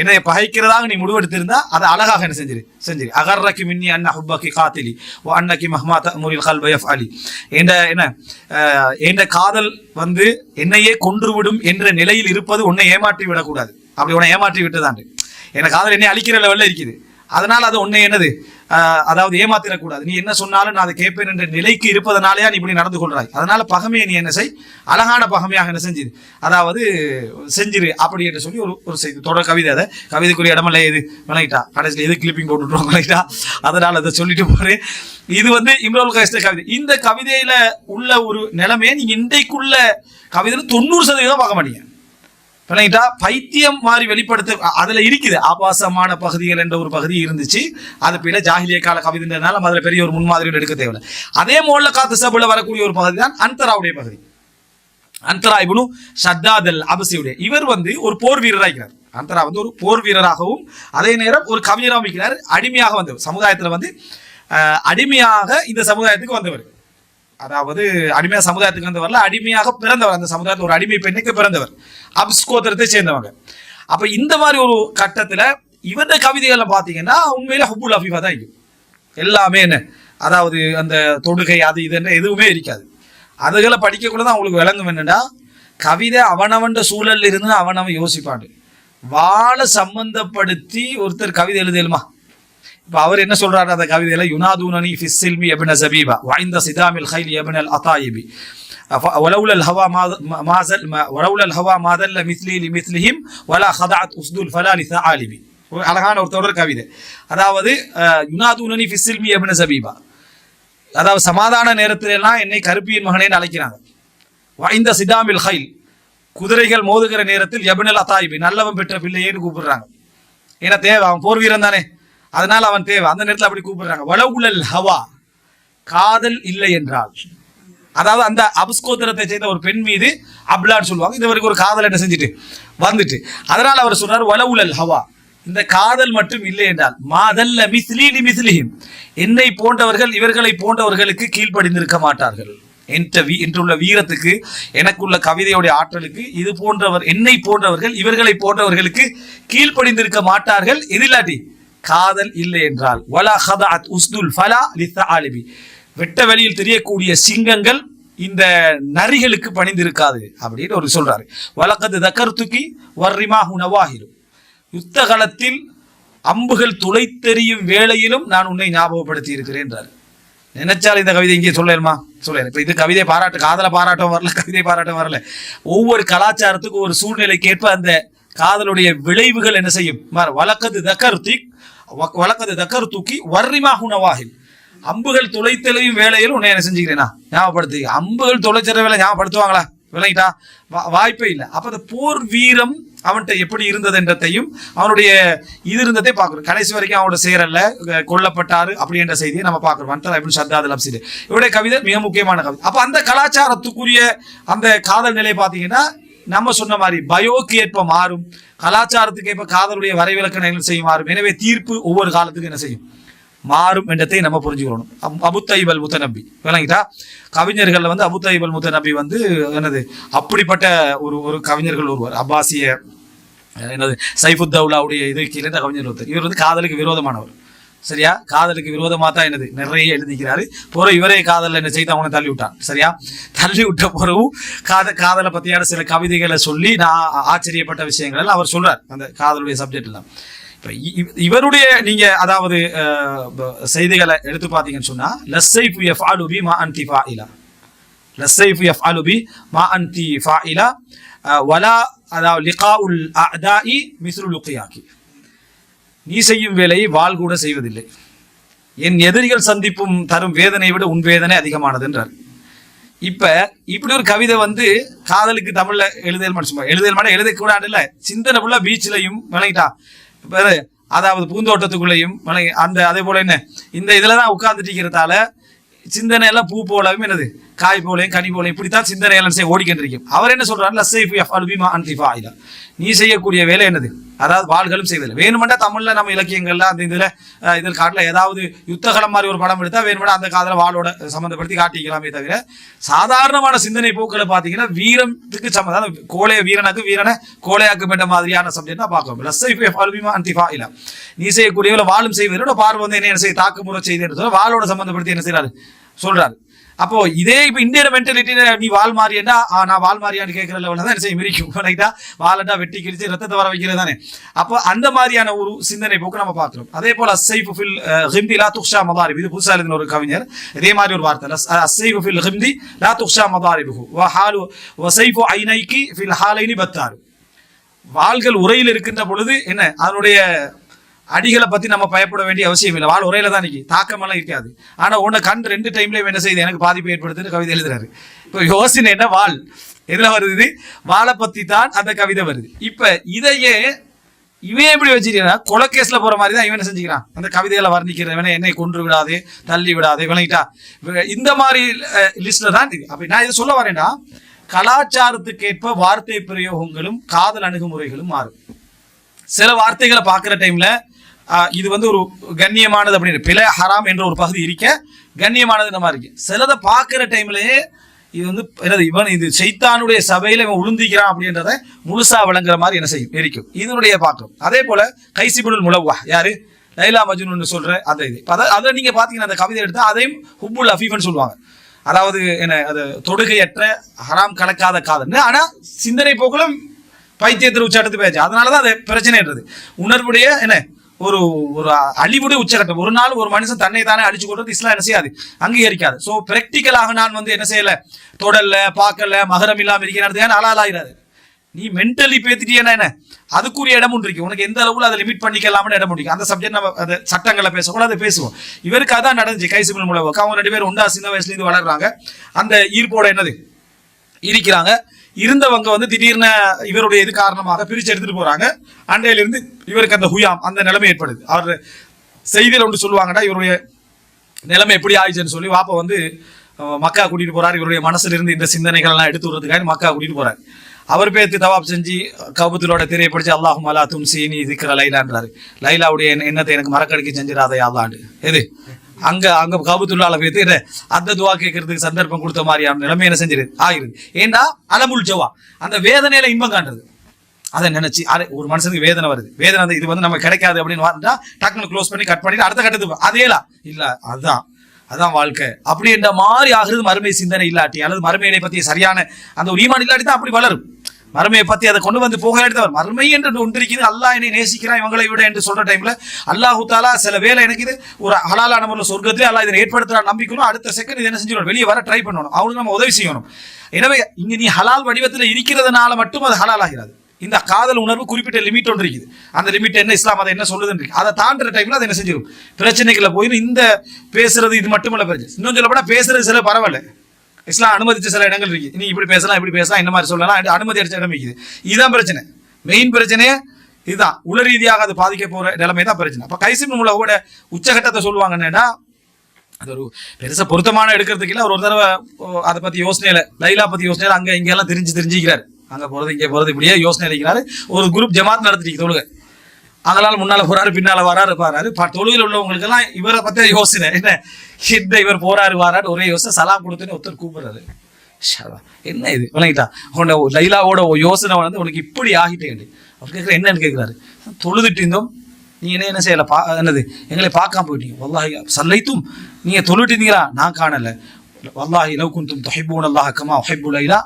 என்னை பகைக்கிறதாக நீ முடிவெடுத்திருந்தா அதை அழகாக என்ன செஞ்சிரு. அகர்ரக்கி மின்னி அன்ன ஹுப்பக்கி காத்திலி வ அன்னக்கி மஹ்மா தமுரில் கல்ப யஃஅலி, என்ற காதல் என்னையே கொன்றுவிடும் என்ற நிலையில் இருப்பது உன்னை ஏமாற்றி விடக்கூடாது. அப்படி உன்னை ஏமாற்றி விட்டுதான் என காதல் என்னை அழிக்கிற லெவலில் இருக்குது. அதனால அது உன்னை என்னது, அதாவது ஏமாத்திடக்கூடாது. நீ என்ன சொன்னாலும் நான் அதை கேட்பேன் என்ற நிலைக்கு இருப்பதனாலேயா நீ இப்படி நடந்து கொள்றாய். அதனால பகமையை நீ என்ன செய், அழகான பகமையாக என்ன செஞ்சிரு, அதாவது செஞ்சிரு அப்படி என்று சொல்லி ஒரு செய்தி தொடர் கவிதை. அதை கவிதைக்குரிய இடமல்ல எது, விளங்கிட்டா, கடைசியில் எது கிளிப்பிங் போட்டுருவோம், விளங்கிட்டா. அதனால அதை சொல்லிட்டு போறேன். இது இம்ருல் கைஸ் கவிதை. இந்த கவிதையில உள்ள ஒரு நிலைமையை நீங்க இன்றைக்குள்ள கவிதையில 90% பார்க்க மாட்டீங்க, விளங்கிட்டா. பைத்தியம் மாதிரி வெளிப்படுத்த அதுல இருக்குது. ஆபாசமான பகுதிகள் என்ற ஒரு பகுதி இருந்துச்சு. அது பின்ன ஜாஹிலிய கால கவிதைனால அதுல பெரிய ஒரு முன்மாதிரி எடுக்க தேவையில்லை. அதே மோல்ல காத்து சபுல வரக்கூடிய ஒரு பகுதி தான் அந்தராவுடைய பகுதி. அந்தரா இப்னு ஷத்தாத் அல் அபசியுடைய இவர் ஒரு போர் வீரராக இருக்கிறார். அந்தரா ஒரு போர் வீரராகவும் அதே நேரம் ஒரு கவிஞராகவும் இருக்கிறார். அடிமையாக வந்தவர், சமுதாயத்துல அடிமையாக இந்த சமுதாயத்துக்கு வந்தவர். அதாவது அடிமையாக சமுதாயத்துக்கு வந்தவர்ல அடிமையாக பிறந்தவர், அந்த சமுதாயத்தில் ஒரு அடிமை பெண்ணுக்கு பிறந்தவர், அப்ஸ் கோத்திரத்தை சேர்ந்தவங்க. அப்ப இந்த மாதிரி ஒரு கட்டத்துல இவருடைய கவிதைகளை பாத்தீங்கன்னா உண்மையில ஹுப்புல் அஃபீஃபா தான் இருக்கும். எல்லாமே என்ன, அதாவது அந்த தொடுகை அது இதுன்னு எதுவுமே இருக்காது. அதுகளை படிக்கக்கூடதான் அவங்களுக்கு விளங்கும். என்னன்னா கவிதை அவனவன் சூழல்ல இருந்து அவனவன் யோசிப்பாண்டு. வாழை சம்பந்தப்படுத்தி ஒருத்தர் கவிதை எழுதலுமா? இப்ப அவர் என்ன சொல்றாரு அந்த கவிதையில, யுனாதூனனி ஃபிஸ் சில்மி இப்ன ஸபீபா வஇந்த சிதாமில் கைல் இப்ன அல் அதாயிபி ولولا الهوى ما ذل مثلي لمثلهم ولا خضعت اسد الفلا لثعالبي. அழகான ஒரு தொடர் கவிதை. அதாவது யுனாதூனனி ஃபிஸ் சில்மி இப்ன ஸபீபா, அதாவது சமாதான நேரத்துல எல்லாம் என்னை கருப்பியின் மகனேன்னு அழைக்கிறாங்க. வஇந்த சிதாமில் கைல், குதிரைகள் மோதுகிற நேரத்தில் இப்ன அல் அதாயிபி, நல்லவன் பெற்ற பிள்ளையேன்னு கூப்பிடுறாங்க. ஏன்னா தேவை, அவன் போர் வீரன் தானே, அதனால அவன் தேவை. அந்த நேரத்தில் அப்படி கூப்பிடுறாங்க. வலவுலல் ஹவா, காதல் இல்லை என்றால், அதாவது அந்த அபஸ்கோத்திரத்தை செய்த ஒரு பெண் மீது அப்லான்னு சொல்லுவாங்க. இது வரைக்கும் ஒரு காதல் என்ன செஞ்சுட்டு வந்துட்டு, அதனால அவர் சொல்றாரு வலவுலல் ஹவா, இந்த காதல் மட்டும் இல்லை என்றால் மாதல்ல மிஸ்லி மிஸ்லிஹிம், என்னை போன்றவர்கள் இவர்களை போன்றவர்களுக்கு கீழ்ப்படிந்திருக்க மாட்டார்கள். என்றுள்ள வீரத்துக்கு, எனக்குள்ள கவிதையுடைய ஆற்றலுக்கு இது போன்றவர், என்னை போன்றவர்கள் இவர்களை போன்றவர்களுக்கு கீழ்ப்படிந்திருக்க மாட்டார்கள். எதிலாட்டி காதல் இல்லை என்றால். வலா ஹதஅத் உஸ்துல் ஃபலா லித்தஆலிபி, வெட்ட வெளியில் தெரியக்கூடிய சிங்கங்கள் இந்த நரிகளுக்கு பணிந்திருக்காது அப்படின்னு ஒரு சொல்றாரு. வலக்கது தக்கர்துக்கி வர்ரிமாஹு நவாஹிரு, யுத்த காலத்தில் அம்புகள் துளை தெரியும் வேளையிலும் நான் உன்னை ஞாபகப்படுத்தி இருக்கிறேன். நினைச்சால் இந்த கவிதை இங்கே சொல்லலுமா? சொல்ல. இப்ப இது கவிதை பாராட்டு, காதல பாராட்டம் வரல, கவிதை பாராட்டம் வரல. ஒவ்வொரு கலாச்சாரத்துக்கும் ஒரு சூழ்நிலைக்கு ஏற்ப அந்த காதலுடைய விளைவுகள் என்ன செய்யும். வலக்கது தக்கர்துக்கி வர்ரிமாஹு நவாஹில், அம்புகள் துளைத்தெளியும் வேலையில் உன்னை என்ன செஞ்சுக்கிறேனா ஞாபகப்படுத்தி. அம்புகள் துளைச்சிற வேலை ஞாபகப்படுத்துவாங்களா? விளங்கிட்டா, வாய்ப்பே இல்லை. அப்ப அந்த போர் வீரம் அவன்கிட்ட எப்படி இருந்தது என்றதையும் அவனுடைய இது இருந்ததை பார்க்கிறோம். கடைசி வரைக்கும் அவனோட சேரல்ல, கொல்லப்பட்டாரு அப்படி என்ற செய்தியை நம்ம பார்க்கிறோம். அந்தரா இப்னு ஷத்தாத் அல் அப்ஸி இவருடைய கவிதை மிக முக்கியமான கவிதை. அப்ப அந்த கலாச்சாரத்துக்குரிய அந்த காதல் நிலை பார்த்தீங்கன்னா நம்ம சொன்ன மாதிரி பயோக்கு ஏற்ப மாறும், கலாச்சாரத்துக்கு ஏற்ப காதலுடைய வரைவிலக்கணங்கள் செய்யும் மாறும். எனவே தீர்ப்பு ஒவ்வொரு காலத்துக்கும் என்ன செய்யும், மாறும் என்றதை நம்ம புரிஞ்சுக்கணும். அபு தய்யிப் அல் முத்தநப்பி, விளங்கிட்டா, கவிஞர்கள் அபு தய்யிப் அல் முத்தநப்பி என்னது அப்படிப்பட்ட ஒரு கவிஞர்கள் ஒருவர். அப்பாசிய என்னது சைஃபுத்தௌலாவுடைய இது கீழே கவிஞர் ஒருத்தர். இவர் காதலுக்கு விரோதமானவர். சரியா, காதலுக்கு விரோதமா தான் என்னது நிறைய எழுதிக்கிறாரு. பிறகு இவரே காதல் என்ன செய்து அவனை தள்ளி விட்டான். சரியா, தள்ளி விட்ட பிறகு காதலை பத்தியான சில கவிதைகளை சொல்லி நான் ஆச்சரியப்பட்ட விஷயங்கள் அவர் சொல்றார் அந்த காதலுடைய சப்ஜெக்ட் எல்லாம். இவருடைய நீங்க அதாவது செய்திகளை எடுத்து பார்த்தீங்கன்னு சொன்னா, லஸ்ஸைஃபு யஃஅலு பி மா அன்தி ஃபாயிலா, லஸ்ஸைஃபு யஃஅலு பி மா அன்தி ஃபாயிலா, வலா அதாவது லிகாஉல் அஅதாஇ மிஸ்லு லுக்யாக்கி, நீ செய்யும் வேலையை வாள் கூட செய்வதில்லை, என் எதிரிகள் சந்திப்பும் தரும் வேதனை விட உன் வேதனை அதிகமானது என்றார். இப்ப இப்படி ஒரு கவிதை வந்து காதலுக்கு தமிழ்ல எழுதல் மாட்டேன் எழுதக்கூடாது இல்ல, சிந்தனை உள்ள பீச்லையும் விளங்கிட்டா, அதாவது பூந்தோட்டத்துக்குள்ளேயும் அந்த அதே போல என்ன இந்த இதுலதான் உட்கார்ந்துட்டு இருக்கிறதால சிந்தனை எல்லாம் பூ போலவும் என்னது காய் போலையும் கனி போலையும் இப்படித்தான் சிந்தனை எல்லாம் ஓடிக்கிட்டு இருக்கும். அவர் என்ன சொல்றாரு, நீ செய்யக்கூடிய வேலை என்னது, அதாவது வாள்களும் செய்வதில்லை. வேணுமெண்டா தமிழ்ல நம்ம இலக்கியங்கள்ல அந்த இதில் காட்டில் ஏதாவது யுத்தகலம் மாதிரி ஒரு படம் எடுத்தா வேணுமெண்டா அந்த காதல வாளோட சம்மந்தப்படுத்தி காட்டிக்கலாமே தவிர சாதாரணமான சிந்தனை போக்களை பார்த்தீங்கன்னா வீரத்துக்கு சம்மந்தம் கோழைய வீரனுக்கு வீரனை கோழையாக்குமென்ற மாதிரியான சப்ஜெக்ட் தான் பார்க்கணும். நீ செய்யக்கூடியவளை வாழும் செய்வதோட பார்வை வந்து என்ன செய்ய தாக்குமுறை செய்து வாளோட சம்மந்தப்படுத்தி என்ன செய்யறாரு சொல்றாரு. அப்போ இதே இப்ப இந்தியன் மென்டாலிட்டியில நீ வால் மாறியா நான் வால் மாறியான்னு கேட்கிற லெவலில் தான் என்ன செய்ய மிரிக்கும், வாலண்டா வெட்டி கிழிச்சு ரத்தத்தை வர வைக்கிறது தானே. அப்போ அந்த மாதிரியான ஒரு சிந்தனை போக்கு நம்ம பார்க்கிறோம். அதே போல அஸ்ஸைஃபு ஃபில் ஹிம்தி லா துக்ஷா மதாரிப், இது புதுசா எழுதின ஒரு கவிஞர் இதே மாதிரி ஒரு வார்த்தை, அஸ்ஸைஃபு ஃபில் ஹிம்தி லா துக்ஷா மதாரிபுஹு வ ஹாலு வ ஸைஃபு ஐனைகி ஃபில் ஹாலைனி பத்தாரு. வாள்கள் உரையில் இருக்கின்ற பொழுது என்ன அதனுடைய அடிகளை பத்தி நம்ம பயப்பட வேண்டிய அவசியம் இல்லை, வாள் உரையில தான் நிற்கி தாக்கமெல்லாம் இருக்காது. ஆனா உன்னை கண் ரெண்டு டைம்ல என்ன செய்யுது எனக்கு பாதிப்பு ஏற்படுத்துன்னு கவிதை எழுதுறாரு. இப்போ யோசனை என்ன, வாள் எதுல வருது, வாழை பத்தி தான் அந்த கவிதை வருது. இப்ப இதையே இவன் எப்படி வச்சுக்கிறா கொலைகேஸ்ல போற மாதிரி தான் இவன் செஞ்சுக்கிறான், அந்த கவிதைகளை வர்ணிக்கிறவன என்னை கொன்று விடாது தள்ளி விடாது விளங்கிட்டா இந்த மாதிரி லிஸ்ட்ல தான் இருக்கு. அப்ப நான் இதை சொல்ல வரேன்னா கலாச்சாரத்துக்கேற்ப வார்த்தை பிரயோகங்களும் காதல் அணுகுமுறைகளும் மாறும். சில வார்த்தைகளை பார்க்குற டைம்ல இது வந்து ஒரு கண்ணியமானது அப்படின்னு பிழை ஹராம் என்ற ஒரு பகுதி இருக்க கண்ணியமானது இந்த மாதிரி இருக்கு. சிலதை பார்க்குற டைம்லயே இது வந்து என்னது இவன் இது சைத்தானுடைய சபையில இவன் உளுந்திக்கிறான் அப்படின்றத முழுசா விளங்குற மாதிரி என்ன செய்யும் இருக்கும். இதனுடைய பார்க்கிறோம். அதே போல கைசிபுல் முலவ்வா யாரு லைலா மஜ்னூன் சொல்ற அந்த இது அதை நீங்க பாத்தீங்கன்னா அந்த கவிதை எடுத்தா அதையும் ஹுப்புல் அஃபீஃப்னு சொல்லுவாங்க. அதாவது என்ன அது தொடுகையற்ற ஹராம் கலக்காத காதல், ஆனா சிந்தனை போக்குல பைத்தியத்தில் உச்சாட்டத்து பேச்சு. அதனாலதான் அது பிரச்சனைன்றது உணர்வுடைய என்ன ஒரு ஒரு அழிவுடைய உச்சகட்டம். ஒரு நாள் ஒரு மனுஷன் தன்னை தானே அடிச்சு கொள்றது இஸ்லாம் என்ன செய்யாது, அங்கீகரிக்காது. ஸோ பிராக்டிக்கலாக நான் வந்து என்ன செய்யல, தொடல்ல பார்க்கல மகரம் இல்லாம இருக்கிறேன் அலாலாயிராது. நீ மென்டலி பேத்திட்டியன்னா என்ன அதுக்குரிய இடம் ஒன்று இருக்கு, உனக்கு எந்த அளவுல அதை லிமிட் பண்ணிக்கலாம்னு இடம் முடியும். அந்த சப்ஜெக்ட் நம்ம அதை சட்டங்களை பேசக்கூட அதை பேசுவோம். இவருக்கு அதான் நடந்துச்சு கைசிபிள் மூலம். அவங்க ரெண்டு பேரும் ஒண்டா சின்ன வயசுல இருந்து வளர்றாங்க, அந்த ஈர்ப்போட என்னது இருக்கிறாங்க. இருந்தவங்க வந்து திடீர்னு இவருடைய இது காரணமாக பிரிச்சு எடுத்துட்டு போறாங்க. அண்டையிலிருந்து இவருக்கு அந்த ஹுயாம் அந்த நிலைமை ஏற்படுது. அவர் செய்தியில் ஒன்று சொல்லுவாங்கடா இவருடைய நிலைமை எப்படி ஆயிடுச்சுன்னு சொல்லி வாப்பா வந்து மக்கா கூட்டிட்டு போறாரு. இவருடைய மனசுல இருந்து இந்த சிந்தனைகள் எல்லாம் எடுத்து விடுறதுக்காக மக்கா கூட்டிட்டு போறாரு. அவர் பேருக்கு தவாப் செஞ்சு கபுத்தலோட திரையை படிச்சு அல்லாஹும் அலா தும்சீனி திக்ர லைலான்றாரு. லைலாவுடைய எண்ணத்தை எனக்கு மறக்கடிக்க செஞ்சிடாதே அல்லாண்டு எது அங்க அங்க கபுத்துள்ளால பேத்து அந்த துவா கேட்கறதுக்கு சந்தர்ப்பம் கொடுத்த மாதிரியான நிலைமை என்ன செஞ்சிரு ஆகிருது. ஏண்டா அலமுல் ஜவா அந்த வேதனையில இன்பம் காண்றது. அதை நினைச்சு ஒரு மனுஷனுக்கு வேதனை வருது, வேதனை இது வந்து நம்ம கிடைக்காது அப்படின்னு வந்தா டக்குனு க்ளோஸ் பண்ணி கட் பண்ணிட்டு அடுத்த கட்டத்துக்கு அதேலா இல்ல அதான் வாழ்க்கை அப்படின்ற மாதிரி ஆகுறது. மறுமை சிந்தனை இல்லாட்டி அல்லது மறுமையை பத்தி சரியான அந்த ஒரு ஈமான் இல்லாட்டி தான் அப்படி வளரும். மறுமையை பத்தி அதை கொண்டு வந்து போக எடுத்தவர் மறுமை என்று ஒன்றிருக்குது, அல்லாஹ் என்னை நேசிக்கிறான் இவங்களை விட என்று சொல்ற டைம்ல அல்லாஹு தாலா சில வேலை எனக்கு இது ஒரு ஹலாலான முறையில் சொர்க்கத்திலே அல்லாஹ் இதை ஏற்படுத்துறான் நம்பிக்கணும். அடுத்த செகண்ட் இது என்ன செஞ்சிடணும், வெளியே வர ட்ரை பண்ணணும், அவனுக்கு நம்ம உதவி செய்யணும். எனவே இங்க நீ ஹலால் வடிவத்தில் இருக்கிறதுனால மட்டும் அது ஹலால் ஆகிறது. இந்த காதல் உணர்வு குறிப்பிட்ட லிமிட் ஒன்று இருக்குது. அந்த லிமிட் என்ன இஸ்லாம் அதை என்ன சொல்லுதுன்னு இருக்கு. அதை தாண்டுற டைம்ல அதை என்ன செஞ்சிடும் பிரச்சனைகளை போயிடும். இந்த பேசுறது இது மட்டுமல்ல பிரச்சனை, இன்னும் சொல்லப்போனா பேசுறது சில பரவாயில்ல இஸ்லாம் அனுமதிச்ச சில இடங்கள் இருக்கு. நீ இப்படி பேசலாம் இப்படி பேசலாம் இந்த மாதிரி சொல்லலாம் அனுமதி அடிச்ச இடம் இருக்குது. இதுதான் பிரச்சனை, மெயின் பிரச்சனையே இதுதான். உள ரீதியாக அது பாதிக்க போற நிலைமை தான் பிரச்சனை. அப்ப கைசிப் மூலவோட உச்சகட்டத்தை சொல்லுவாங்கன்னா அது ஒரு பெருசா பொருத்தமான எடுக்கிறதுக்கு இல்லை. அவர் ஒரு தடவை அதை பத்தி யோசனையில லைலா பத்தி யோசனையில அங்க இங்க எல்லாம் தெரிஞ்சுக்கிறாரு. அங்க போறது இங்க போறது இப்படியே யோசனை இருக்கிறாரு. ஒரு குரூப் ஜமாத் நடத்திட்டு தொழுகை, அதனால முன்னால போறாரு பின்னால வராரு பாரு. தொழுகையில் உள்ளவங்களுக்கு எல்லாம் இவரை பத்தி யோசனை என்ன இவர் போறாரு வராரு ஒரே யோசனை. சலாம் கொடுத்துன்னு ஒருத்தர் கூப்பிடுறாரு, என்ன இது விளங்கிட்டா உன்னை லைலாவோட யோசனை வந்து உனக்கு இப்படி ஆகிட்டேன். அவர் கேட்குற என்னன்னு கேட்கிறாரு. தொழுதுட்டு இருந்தோம், நீ என்ன செய்யல என்னது எங்களை பார்க்காம போயிட்டீங்க. வல்லாஹி சல்லைத்தும் நீங்க தொழுட்டு இருந்தீங்களா, நான் காணல. வல்லாஹி லவ் குன்தும் துஹிப்பூன அல்லாஹ் கமா உஹிப்பு லைலா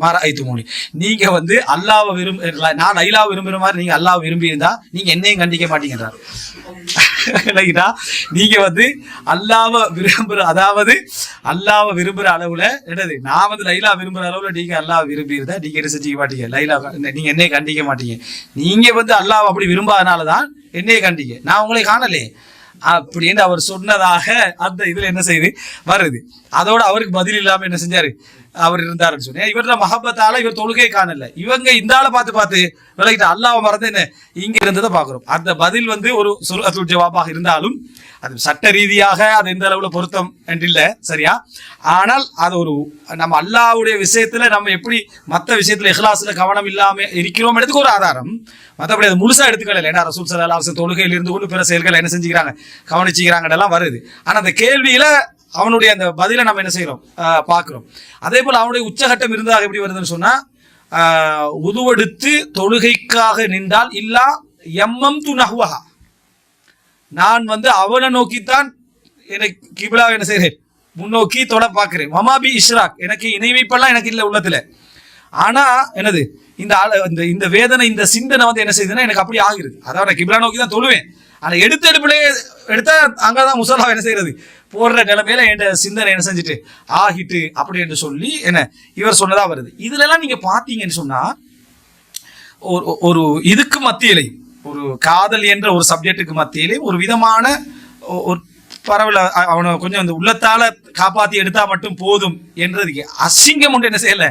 மா ரஅய்துமூனி. நீங்க வந்து அல்லாஹ்வை நான் லைலாவை விரும்புற மாதிரி நீங்க அல்லாஹ்வை விரும்பி இருந்தா நீங்க என்னையும் கண்டிக்க மாட்டீங்கன்றார். நீங்க வந்து அல்லாஹ்வை விரும்புற, அதாவது அல்லாஹ்வை விரும்புற அளவுல என்னது, நான் வந்து லைலா விரும்புற அளவுல நீங்க அல்லாஹ் விரும்பியிருந்தா நீங்க என்ன செஞ்சிக்க மாட்டீங்க, லைலா நீங்க என்னைய கண்டிக்க மாட்டீங்க. நீங்க வந்து அல்லாஹ் அப்படி விரும்பாதனாலதான் என்னைய கண்டிக்க, நான் உங்களை காணலே அப்படின்னு அவர் சொன்னதாக அந்த இதுல என்ன செய்யுது வருது. அதோட அவருக்கு பதில் இல்லாம என்ன செஞ்சாரு, அவர் இருந்தாருன்னு சொன்னேன். இவரோட மஹப்பத்தால இவர் தொழுகை காணல, இவங்க இந்த ஆளை பார்த்து விலகிட்டு அல்லாஹ் மறந்து என்ன இங்க இருந்ததை பாக்குறோம். அந்த பதில் வந்து ஒரு சூரத்துல் ஜவாபாக இருந்தாலும் அது சட்ட ரீதியாக அது எந்த அளவுல பொருத்தம் என்று இல்லை, சரியா? ஆனால் அது ஒரு நம்ம அல்லாஹ்வுடைய விஷயத்துல நம்ம எப்படி மற்ற விஷயத்துல இஹ்லாஸ்ல கவனம் இல்லாம இருக்கிறோம் எடுத்துக்கு ஒரு ஆதாரம். மற்றபடி அது முழுசா எடுத்துக்கல. ஏன்னா ரசூல் ஸல்லல்லாஹு அலைஹி வஸல்லம் தொழுகையில் இருந்து கொண்டு பிற செயல்கள் என்ன செஞ்சுக்கிறாங்க, கவனிச்சுக்கிறாங்கலாம் வருது. ஆனா அந்த கேள்வியில அவனுடைய அந்த பதிலை நம்ம என்ன செய்யறோம், பார்க்கிறோம். அதே போல அவனுடைய உச்சகட்டம் இருந்தாக எப்படி வருதுன்னு சொன்னா, உதுவெடுத்து தொழுகைக்காக நின்றால் இல்லா எம்மம் து நஹ்வஹா, நான் வந்து அவனை நோக்கித்தான் எனக்கு கிபிலா என்ன செய்கிறேன், முன்னோக்கி தொட பார்க்கிறேன். மமாபி இஷ்ராக், எனக்கு இணை வைப்பெல்லாம் எனக்கு இல்லை உள்ளத்துல. ஆனா என்னது இந்த இந்த வேதனை இந்த சிந்தனை வந்து என்ன செய்யுதுன்னா எனக்கு அப்படி ஆகிறது. அதாவது கிபிலா நோக்கி தான் தொழுவேன், ஆனா எடுப்பிலே எடுத்தா அங்கதான் முசல்லா என்ன செய்யறது போடுற நிலைமையில என் சிந்தனை என்ன செஞ்சுட்டு ஆகிட்டு அப்படி என்று சொல்லி என்ன இவர் சொன்னதா வருது. இதுல எல்லாம் நீங்க பாத்தீங்கன்னு சொன்னா ஒரு இதுக்கு மத்தியிலே, ஒரு காதல் என்ற ஒரு சப்ஜெக்டுக்கு மத்தியிலே ஒரு விதமான ஒரு பரவல அவனை கொஞ்சம் அந்த உள்ளத்தால காப்பாத்தி எடுத்தா மட்டும் போதும் என்றதுக்கு அசிங்கம் ஒன்று என்ன செய்யல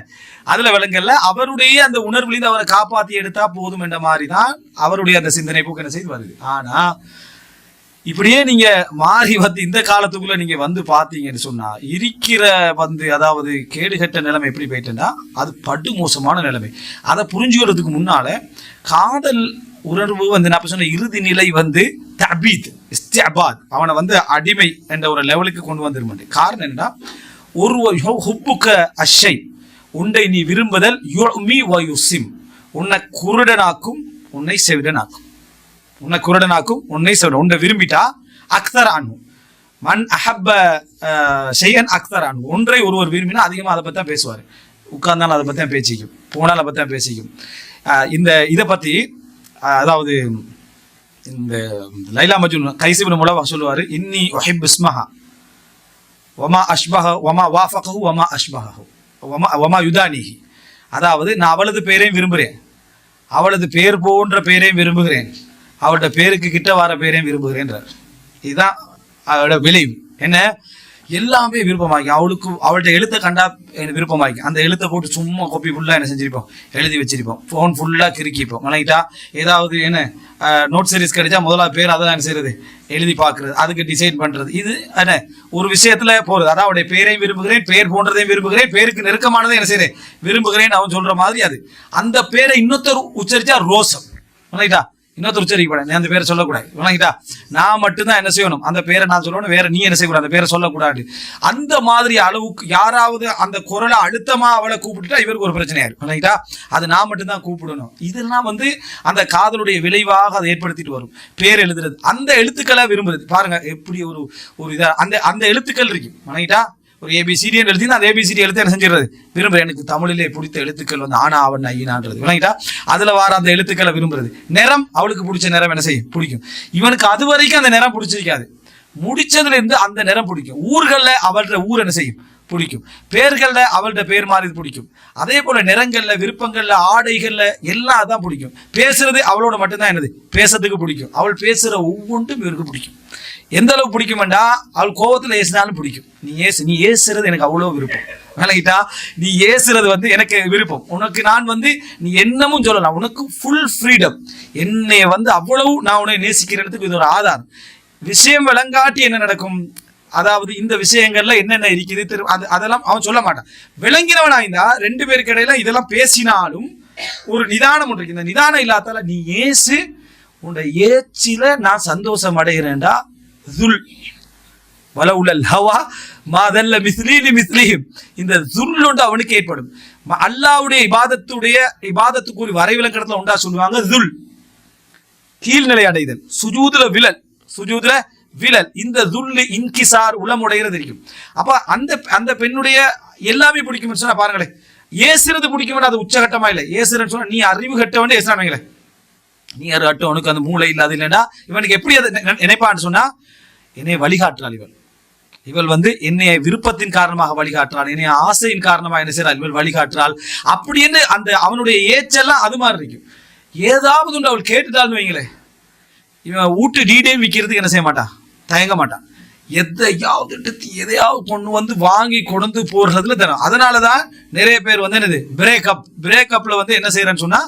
அதுல விளங்கல்ல. அவருடைய அந்த உணர்வுலேருந்து அவரை காப்பாத்தி எடுத்தா போதும் என்ற மாதிரி தான் அவருடைய அந்த சிந்தனை போக்கு என்ன செய்து வருது. ஆனா இப்படியே நீங்க மாறி வந்து இந்த காலத்துக்குள்ள நீங்க வந்து பாத்தீங்கன்னு சொன்னா இருக்கிற வந்து அதாவது கேடுகட்ட நிலைமை எப்படி போயிட்டுன்னா அது படு மோசமான நிலைமை. அதை புரிஞ்சுக்கிறதுக்கு முன்னால காதல் உணர்வு வந்து நான் சொன்ன இறுதி நிலை வந்து தபீத் இஸ்திஅபாத், அவனை வந்து அடிமை என்ற ஒரு லெவலுக்கு கொண்டு வந்துருமாட்டேன். காரணம் என்னன்னா ஒரு ஹுப்புக்க அஷை, உன்னை நீ விரும்புதல் யுமி வ யுசிம், உன்னை குருடனாக்கும் உன்னை செவிடனாக்கும், உன்னை குருடனாக்கும் உன்னை செவிடன். உன்னை விரும்பிட்டா அக்தர் அனு மன் அஹப்ப ஷையன் அக்தர் அனு, ஒன்றை ஒருவர் விரும்பினா அதிகமாக அதை பற்றி தான் பேசுவார். உட்கார்ந்தாலும் அதை பற்றி தான் பேசிக்கும், போனாலும் அதை பற்றி தான் பேசிக்கும். இந்த இதை பற்றி அதாவது இந்த லைலா மஜ்னூன் கைஸ் இப்னு முலவ் சொல்லுவார், இன்னி உஹிப் இஸ்மஹா வமா அஷ்பஹ வமா வாஃபகஹு வமா அஷ்பஹஹு வமா யுதானிஹி, அதாவது நான் அவளது பேரையும் விரும்புகிறேன், அவளது பேர் போன்ற பேரையும் விரும்புகிறேன், அவளோட பேருக்கு கிட்ட வர பேரையும் விரும்புகிறேன்றார். இதுதான் அவளோட விளைவு. என்ன எல்லாமே விருப்பமாக்கி அவளுக்கு அவள்கிட்ட எழுத்தை கண்டா எனக்கு விருப்பமாக்கி அந்த எழுத்தை போட்டு சும்மா காப்பி ஃபுல்லாக என்ன செஞ்சிருப்போம், எழுதி வச்சிருப்போம், ஃபோன் ஃபுல்லாக கிறுக்கிப்போம். வணங்கிட்டா ஏதாவது என்ன நோட் சீரிஸ் கிடைச்சா முதலாவது பேர் அதை என்ன செய்யறது எழுதி பார்க்கறது, அதுக்கு டிசைன் பண்றது. இது என்ன ஒரு விஷயத்துல போறது, அதாவது அவருடைய பேரையும் விரும்புகிறேன், பேர் போன்றதையும் விரும்புகிறேன், பேருக்கு நெருக்கமானதை என்ன செய்யறேன் விரும்புகிறேன் அவன் சொல்ற மாதிரி. அது அந்த பேரை இன்னொருத்தர் உச்சரிச்சா ரோசம், வணங்கிட்டா இன்னொருத்தர் உச்சரிக்கப்படாது, நீ அந்த பேரை சொல்லக்கூடாது. வணங்கிட்டா நான் மட்டும்தான் என்ன செய்யணும் அந்த பேரை நான் சொல்லணும், வேற நீ என்ன செய்யக்கூடாது அந்த பேரை சொல்லக்கூடாது. அந்த மாதிரி அளவுக்கு யாராவது அந்த குரலை அழுத்தமா அவளை கூப்பிட்டுட்டா இவருக்கு ஒரு பிரச்சனையா இருக்கு. வணங்கிட்டா அது நான் மட்டும்தான் கூப்பிடணும். இதெல்லாம் வந்து அந்த காதலுடைய விளைவாக அதை ஏற்படுத்திட்டு வரும். பேர் எழுதுறது, அந்த எழுத்துக்களை விரும்புறது பாருங்க எப்படி ஒரு ஒரு இதா அந்த அந்த எழுத்துக்கள் இருக்கு. வணங்கிட்டா ஒரு ஏபிசிடி எழுதினா அந்த ஏபிசிடி எழுத்து என்ன செஞ்சிடறது விரும்புறேன். எனக்கு தமிழிலே பிடித்த எழுத்துக்கள் வந்து ஆனா அவன் ஐயனான்றது. வணங்கிட்டா அதுல வார அந்த எழுத்துக்களை விரும்புறது. நிறம் அவளுக்கு பிடிச்ச நிறம் என்ன செய்யும் பிடிக்கும், இவனுக்கு அது வரைக்கும் அந்த நிறம் பிடிச்சிருக்காது, முடிச்சதுல இருந்து அந்த நிறம் பிடிக்கும். ஊர்கள்ல அவளோட ஊர் என்ன செய்யும் பிடிக்கும், பேர்கள்ல அவள்கிட்ட பேர் மாறி பிடிக்கும். அதே போல நிறங்கள்ல விருப்பங்கள்ல ஆடைகள்ல எல்லாம் தான் பிடிக்கும். பேசுறது அவளோட மட்டும்தான் என்னது பேசுறதுக்கு பிடிக்கும். அவள் பேசுற ஒவ்வொன்றும் இவருக்கு பிடிக்கும். எந்த அளவு பிடிக்கும்டா அவள் கோவத்துல ஏசினாலும் பிடிக்கும். நீ ஏசுறது எனக்கு அவ்வளவு விருப்பம். விளங்கிட்டா நீ ஏசுறது வந்து எனக்கு விருப்பம். உனக்கு நான் வந்து நீ என்னமும் சொல்லலாம், உனக்கு ஃபுல் ஃப்ரீடம். என்னை வந்து அவ்வளவு நான் உன்னை நேசிக்கிறதுக்கு இது ஒரு ஆதாரம். விஷயம் விளங்காட்டி என்ன நடக்கும், அதாவது இந்த விஷயங்கள்ல என்னென்ன இருக்குது அதெல்லாம் அவன் சொல்ல மாட்டான். விளங்கினவனா இருந்தா ரெண்டு பேருக்கு இடையில இதெல்லாம் பேசினாலும் ஒரு நிதானம் ஒன்று இருக்கு. இந்த நிதானம் இல்லாதால நீ ஏசு, உன்னுடைய ஏச்சில நான் சந்தோஷம் அடைகிறேன்டா. இந்த துல் அவனுக்கு ஏற்படும். அல்லாஹ்வுடைய இபாதத்துக்கு ஒரு வரைவிலக்கணத்துல உண்டா சொல்லுவாங்க துல், கீழ்நிலை அடைதல், சுஜூதுல விழல், சுஜூதுல விழல். இந்த துல்லு இன்கிசார் உளமுடைகிறது இருக்கும். அப்ப அந்த பெண்ணுடைய எல்லாமே பிடிக்கும் சொன்னா பாருங்களேன். ஏசுறது பிடிக்கும், அது உச்சகட்டமா இல்லை. ஏசுறன்னு சொன்னா நீ அறிவு கட்டவன் ஏசுறானுங்களே, நீ யாரு உனக்கு அந்த மூளை இல்லாது இல்லைன்னா இவனுக்கு எப்படி அதை நினைப்பான்னு சொன்னா, என்னை வழிகாட்டுறாள் இவள் என்னைய விருப்பத்தின் காரணமாக வழிகாட்டுறாள், என்னைய ஆசையின் காரணமாக என்ன செய்யறாள் இவள் வழிகாட்டுறாள் அப்படின்னு அந்த அவனுடைய ஏச்செல்லாம் அது மாதிரி இருக்கும். ஏதாவது ஒன்று அவள் கேட்டுட்டாள்னு வைங்களேன், இவன் வீட்டு டீடே விற்கிறதுக்கு என்ன செய்ய மாட்டான், தயங்க மாட்டான். எதையாவது எடுத்து எதையாவது கொண்டு வாங்கி கொண்டு போடுறதுல தரும். அதனாலதான் நிறைய பேர் என்னது பிரேக்கப்ல என்ன செய்யறேன்னு சொன்னா,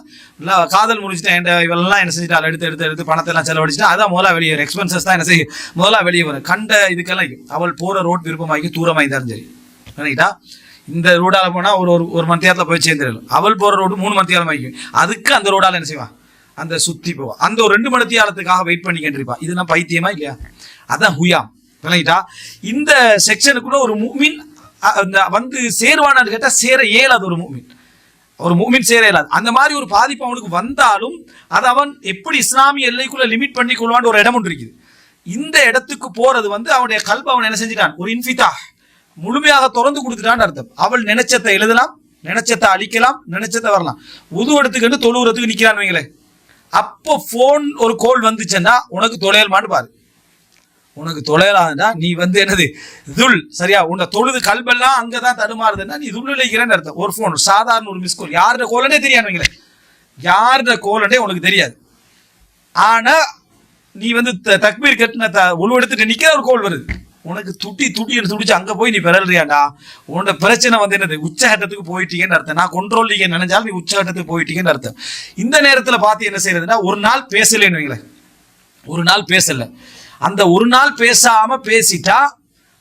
காதல் முடிச்சுட்டேன் இவெல்லாம் என்ன செஞ்சுட்டா எடுத்து எடுத்து எடுத்து பணத்தை எல்லாம் செலவழிச்சுட்டா அதான் முதல்ல வெளியே வரும். எக்ஸ்பென்சஸ் தான் என்ன செய்யும் முதல்ல வெளியே வரும். கண்ட இதுக்கெல்லாம் அவள் போற ரோட் விருப்பமாக்கி தூரமாகி தான் சரி நினைக்கிட்டா, இந்த ரோடால போனா ஒரு மணி நேரத்துல போய் சேர்ந்துடலாம். அவள் போற ரோடு 3 மணி நேரம் ஆகிக்கும். அதுக்கு அந்த ரோடால என்ன செய்வான், அந்த சுத்தி போவான். அந்த ஒரு 2 மணி நேரத்துக்காக வெயிட் பண்ணி கேட்டிருப்பான். இதுனா பைத்தியமா இல்லையா? அதான் ஹுயாம். இந்த செக்ஷனுக்குள்ள ஒரு முஃமின் சேருவானான்னு கேட்டா சேர இயலாது. ஒரு முஃமின் சேர இயலாது. அந்த மாதிரி ஒரு பாதிப்பு அவனுக்கு வந்தாலும் அது அவன் எப்படி இஸ்லாமிய எல்லைக்குள்ள லிமிட் பண்ணி கொள்வான்னு ஒரு இடம் ஒன்று இருக்குது. இந்த இடத்துக்கு போறது அவனுடைய கல்ப அவன் என்ன செஞ்சிட்டான், ஒரு இன்ஃபிதா முழுமையாக திறந்து கொடுத்துட்டான்னு அர்த்தம். அவள் நினைச்சத்தை எழுதலாம், நினைச்சத்தை அழிக்கலாம், நினைச்சத்தை வரலாம். உது எடுத்துக்கிட்டு தொழுவுறதுக்கு நிக்கிறான்னு வைங்களேன், அப்போ போன் ஒரு கோல் வந்துச்சுன்னா உனக்கு தொலையல்மான்னு பாரு. உனக்கு தொலைலாதுன்னா நீ என்னது துல் சரியா, உன்னை தொழுது கல்பெல்லாம் அங்கதான் தடுமாறுதுன்னா நீ துல் இழைக்கிறேன்னு அர்த்தம். ஒரு போன் சாதாரண ஒரு மிஸ் கோல், யாரோட கோலனே தெரியாது, யாரோட கோலனே உனக்கு தெரியாது. ஆனா நீ தக்பீர் கட்டின உழு எடுத்துட்டு நிக்கிற ஒரு கோல் வருது, உனக்கு துடிச்சு அங்க போய் நீ பிறல்றியாண்டா, உன்னோட பிரச்சனை என்னது உச்சகட்டத்துக்கு போயிட்டீங்கன்னு அர்த்தம். நான் கண்ட்ரோல் நீங்க நினைச்சாலும் நீ உச்சகட்டத்துக்கு போயிட்டீங்கன்னு அர்த்தம். இந்த நேரத்துல பார்த்து என்ன செய்யறதுன்னா, ஒரு நாள் பேசலன்னு வைங்களேன், ஒரு நாள் பேசல, அந்த ஒரு நாள் பேசாம பேசிட்டா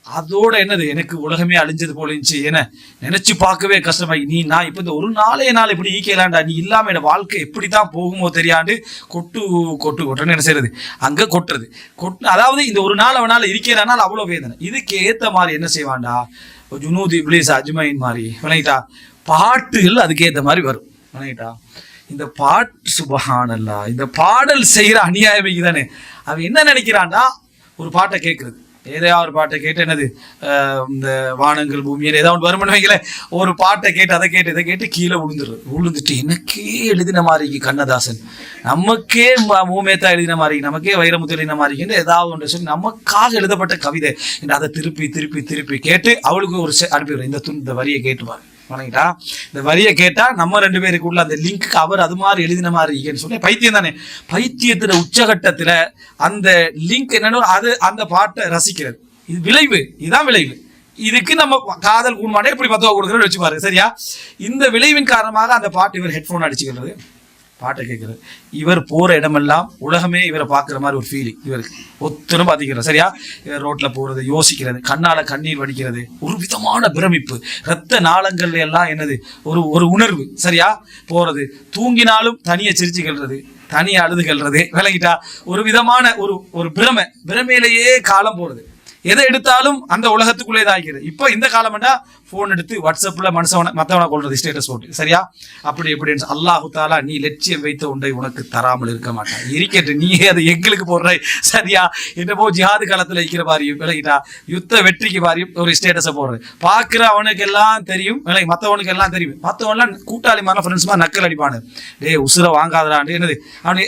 அதோட என்னது எனக்கு உலகமே அழிஞ்சது போல இருந்துச்சு, என்ன நினைச்சு பார்க்கவே கஷ்டமாயி நான் இப்ப இந்த ஒரு நாளே நாள் இப்படி ஈக்கலாண்டா, நீ இல்லாம என் வாழ்க்கை எப்படித்தான் போகுமோ தெரியாண்டு கொட்டுன்னு என்ன செய்யறது அங்க கொட்டுறது. அதாவது இந்த ஒரு நாள் அவனால இருக்கிறனால அவ்வளவு வேதனை. இதுக்கு ஏத்த மாதிரி என்ன செய்வான்டா, ஜுனூத் இப்லீஸ் அஜ்மைன் மாதிரி விளங்கிட்டா, பாட்டுகள் அதுக்கு ஏத்த மாதிரி வரும் விளங்கிட்டா. இந்த பாட்டு சுபஹானல்லாஹ், இந்த பாடல் செய்யற அநியாயம் தானே. அவன் என்ன நினைக்கிறான்டா, ஒரு பாட்டை கேட்கறது, ஏதாவது ஒரு பாட்டை கேட்டு என்னது இந்த வானங்கள் பூமியில் ஏதாவது வருமானு வைக்கல, ஒரு பாட்டை கேட்டு அதை கேட்டு இதை கேட்டு கீழே விழுந்துட்டு எனக்கே எழுதின மாதிரி கண்ணதாசன், நமக்கே மூமேத்தா எழுதின மாதிரி, நமக்கே வைரமுத்து எழுதின மாதிரி ஏதாவது ஒன்று சொல்லி நமக்காக எழுதப்பட்ட கவிதை அதை திருப்பி திருப்பி திருப்பி கேட்டு அவளுக்கு ஒரு அனுப்பிடுறேன், இந்த வரியை கேட்டுவாங்க வணங்கிட்டா. இந்த வரியை கேட்டா நம்ம 2 பேருக்கு உள்ள அந்த லிங்க் அவர் அது மாதிரி எழுதின மாதிரி சொல்லி பைத்தியம் தானே. பைத்தியத்துல உச்சகட்டத்துல அந்த லிங்க் என்னன்னு அது அந்த பாட்டை ரசிக்கிறது, இது விளைவு, இதுதான் விளைவு. இதுக்கு நம்ம காதல் கூண்மானே எப்படி 10 ரூபா கொடுக்குறோன்னு வச்சு பாருங்க சரியா. இந்த விளைவின் காரணமாக அந்த பாட்டு இவர் ஹெட்ஃபோன் அடிச்சுக்கிறது, பாட்டை கேட்கறது, இவர் போற இடமெல்லாம் உலகமே இவரை பார்க்குற மாதிரி ஒரு ஃபீலிங் இவருக்கு ஒத்தரும் பாதிக்கிறது சரியா. இவர் ரோட்ல போறது, யோசிக்கிறது, கண்ணால கண்ணீர் வடிக்கிறது, ஒரு விதமான பிரமிப்பு, இரத்த நாளங்கள்ல எல்லாம் என்னது ஒரு உணர்வு சரியா. போறது, தூங்கினாலும் தனியை சிரிச்சுக்கிறது, தனியை அழுதுகள்றது விளங்கிட்டா, ஒரு விதமான ஒரு பிரமையிலேயே காலம் போறது, எதை எடுத்தாலும் அந்த உலகத்துக்குள்ளே தான் ஆகிறது. இப்போ இந்த காலம்னா போன் எடுத்து வாட்ஸ்அப்ல மற்றவனை கொள்றது, ஸ்டேட்டஸ் போட்டு சரியா. அப்படி எப்படின்னு அல்லாஹு தாலா நீ லட்சியம் வைத்த ஒன்றை உனக்கு தராமல் இருக்க மாட்டான், இருக்கட்டு நீ அதை எங்களுக்கு போடுற சரியா. என்னப்போ ஜிஹாது காலத்துல இருக்கிற மாதிரியும் விலகிட்டா, யுத்த வெற்றிக்கு மாதிரியும் ஒரு ஸ்டேட்டஸை போடுறது, பார்க்குற அவனுக்கு எல்லாம் தெரியும், மற்றவனுக்கு எல்லாம் தெரியும், மற்றவன்லாம் கூட்டாளிமான ஃப்ரெண்ட்ஸ்மா நக்கல் அடிப்பானு, டே உசுரை வாங்காதான்னு என்னது